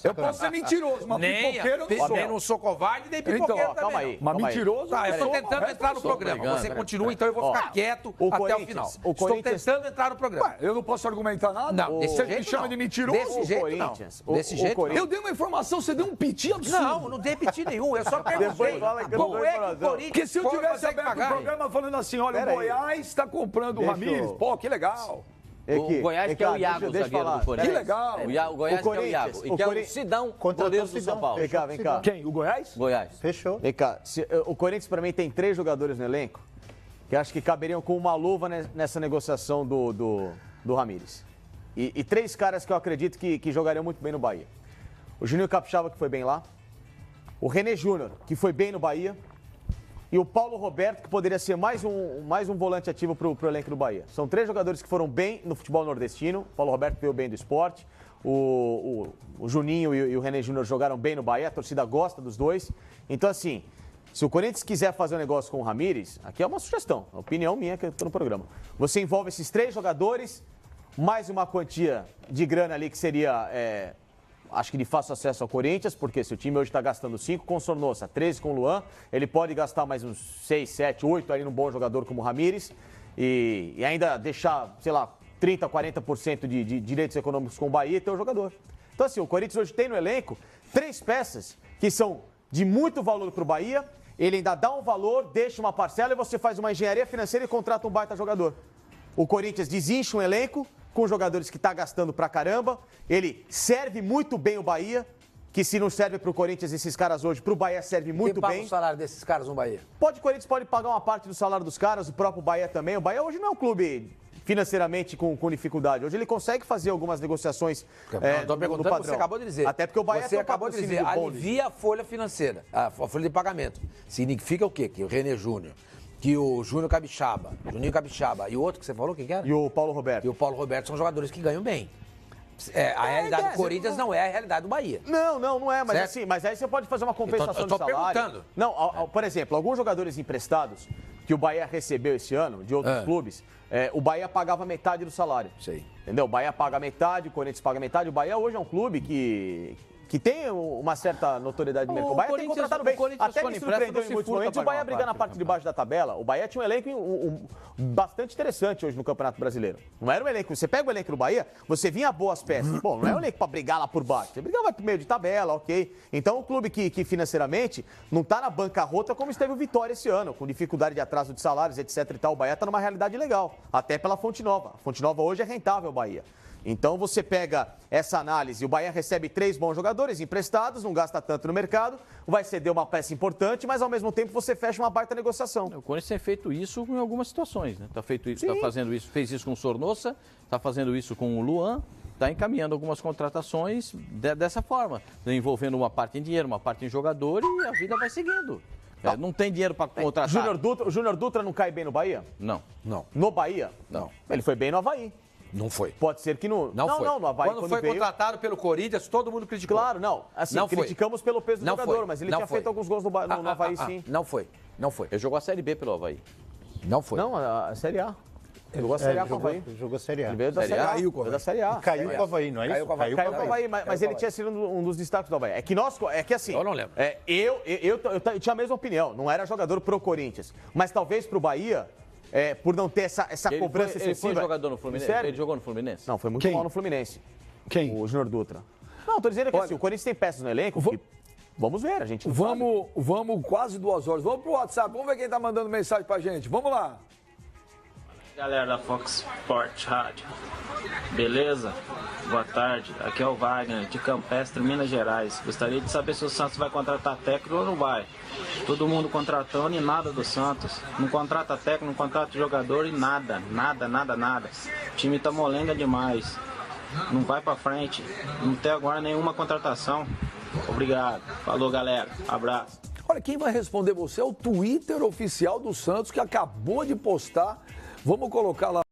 A: Eu posso ser mentiroso, mas pipoqueiro eu não sou.
C: Nem não sou covarde, nem pipoqueiro
A: Então,
C: também.
B: calma aí.
A: Mas mentiroso
C: Tá, eu
A: sou.
C: estou tentando entrar no programa. Você continua, então eu vou ficar quieto
B: o
C: até o
B: Corinthians-
C: final.
B: o
C: Estou
B: Corinthians-
C: tentando entrar no programa.
A: Ué, eu não posso argumentar nada?
C: Não, desse
A: Você
C: jeito
A: me chama
C: não.
A: de mentiroso?
C: Desse jeito
B: Corinthians-
C: não. Desse jeito
B: Corinthians-
A: Eu dei uma informação, você deu um piti absurdo.
C: Não dei piti nenhum. Eu só perguntei
B: fala que eu não
C: como
B: dou
C: é que o
B: informação.
C: Corinthians
A: Porque se eu tivesse
C: consegue
A: aberto o
C: pagar?
A: programa falando assim, olha,
B: Pera
A: o
B: aí.
A: Goiás está comprando o
B: Deixa
A: Ramires.
B: eu-
A: Pô, que legal.
D: O Goiás que é o Iago, o zagueiro do Corinthians.
A: Que legal.
D: O Goiás que é o Iago. E que é o Sidão, goleiro do São Paulo.
B: Vem cá.
A: Quem? O Goiás?
D: Goiás.
F: Fechou.
B: Vem cá. O Corinthians, pra mim, tem 3 jogadores no elenco que acho que caberiam com uma luva nessa negociação do Ramires. E 3 caras que eu acredito que jogariam muito bem no Bahia. O Juninho Capixaba, que foi bem lá. O René Júnior, que foi bem no Bahia. E o Paulo Roberto, que poderia ser mais um volante ativo pro elenco do Bahia. São 3 jogadores que foram bem no futebol nordestino. O Paulo Roberto veio bem do esporte. O Juninho e o René Júnior jogaram bem no Bahia. A torcida gosta dos dois. Então, assim, se o Corinthians quiser fazer um negócio com o Ramires, aqui é uma sugestão, uma opinião minha que eu tô no programa. Você envolve esses 3 jogadores, mais uma quantia de grana ali que seria... acho que de fácil acesso ao Corinthians, porque se o time hoje está gastando 5 com o Sornosa, 13 com o Luan, ele pode gastar mais uns 6, 7, 8 aí num bom jogador como o Ramires e ainda deixar, sei lá, 30, 40% de direitos econômicos com o Bahia e ter o jogador. Então assim, o Corinthians hoje tem no elenco 3 peças que são de muito valor para o Bahia, ele ainda dá um valor, deixa uma parcela e você faz uma engenharia financeira e contrata um baita jogador. O Corinthians desincha um elenco com jogadores que está gastando pra caramba. Ele serve muito bem o Bahia, que se não serve pro Corinthians, esses caras hoje, pro Bahia serve muito
C: Quem paga
B: bem.
C: o salário desses caras no Bahia?
B: O Corinthians pode pagar uma parte do salário dos caras, o próprio Bahia também. O Bahia hoje não é um clube financeiramente com dificuldade. Hoje ele consegue fazer algumas negociações
C: Estou perguntando,
B: padrão.
C: você acabou de dizer.
B: Até porque o Bahia
C: Você
B: tem um
C: acabou de dizer,
B: patrocínio bom,
C: alivia a folha financeira, a folha de pagamento. Significa o quê? Que o René Júnior que o Juninho Capixaba e o outro que você falou, quem que era?
B: E o Paulo Roberto.
C: E o Paulo Roberto são jogadores que ganham bem. A realidade do Corinthians não é a realidade do Bahia.
B: Não é, mas
C: Certo?
B: assim, mas aí você pode fazer uma compensação
C: Eu tô
B: de salário.
C: perguntando.
B: Não, por exemplo, alguns jogadores emprestados que o Bahia recebeu esse ano, de outros clubes, o Bahia pagava metade do salário.
C: Sei.
B: Entendeu? O Bahia paga metade, o Corinthians paga metade. O Bahia hoje é um clube que tem uma certa notoriedade de mercado. O Bahia tem contratado bem. Até me surpreendeu em muitos momentos o Bahia brigar na parte de baixo da tabela. O Bahia tinha um elenco bastante interessante hoje no Campeonato Brasileiro. Não era um elenco. Você pega o elenco do Bahia, você vinha boas peças. Bom, não é um elenco pra brigar lá por baixo. Você brigava pro meio de tabela, ok. Então, um clube que financeiramente não tá na bancarrota como esteve o Vitória esse ano, com dificuldade de atraso de salários, etc e tal. O Bahia tá numa realidade legal, até pela Fonte Nova. A Fonte Nova hoje é rentável, o Bahia. Então você pega essa análise, o Bahia recebe 3 bons jogadores emprestados, não gasta tanto no mercado, vai ceder uma peça importante, mas ao mesmo tempo você fecha uma baita negociação.
D: O Corinthians tem feito isso em algumas situações, né? Fazendo isso, fez isso com o Sornosa, está fazendo isso com o Luan, está encaminhando algumas contratações dessa forma, envolvendo uma parte em dinheiro, uma parte em jogador e a vida vai seguindo. Não tem dinheiro para contratar.
B: O Júnior Dutra não cai bem no Bahia?
D: Não.
B: No Bahia?
C: Não.
B: Ele foi bem no Avaí.
C: Não foi.
B: Pode ser que não.
C: Não foi.
B: No Avaí,
C: quando foi
B: veio...
C: contratado pelo Corinthians, todo mundo criticou.
B: Claro, não. Assim,
C: não
B: criticamos pelo peso do
C: não
B: jogador,
C: foi.
B: mas ele
C: não
B: tinha
C: foi.
B: feito alguns gols no Avaí, sim.
C: Não foi.
D: Ele jogou a Série B pelo Avaí.
C: Não foi.
B: Não, a Série A. Ele jogou a Série A com o Avaí.
F: Jogou a Série A.
B: Ele veio da Série A.
C: Caiu com o
B: Veio da Série A.
F: Caiu com o Avaí, não é isso?
C: Caiu
B: Caiu com o Avaí, mas ele tinha sido um dos destaques do Avaí. É que assim...
C: Eu não lembro.
B: Eu tinha a mesma opinião. Não era jogador pro Corinthians. Mas talvez pro Bahia... por não ter essa cobrança
D: Ele foi
B: excessiva.
D: jogador no Fluminense?
B: Sério?
D: Ele jogou no Fluminense?
B: Não, foi muito
A: Quem?
B: mal no Fluminense.
A: Quem?
B: O Júnior Dutra. Não, tô dizendo que assim, o Corinthians tem peças no elenco que... Vamos ver, a gente não sabe.
A: Vamos quase 2 horas. Vamos pro WhatsApp, vamos ver quem tá mandando mensagem pra gente. Vamos lá.
G: Galera da Fox Sport Rádio, beleza? Boa tarde, aqui é o Wagner, de Campestre, Minas Gerais. Gostaria de saber se o Santos vai contratar técnico ou não vai. Todo mundo contratando e nada do Santos. Não contrata técnico, não contrata jogador e nada. O time tá molenga demais. Não vai pra frente, não tem agora nenhuma contratação. Obrigado, falou galera, abraço.
A: Olha, quem vai responder você é o Twitter oficial do Santos, que acabou de postar. Vamos colocar lá.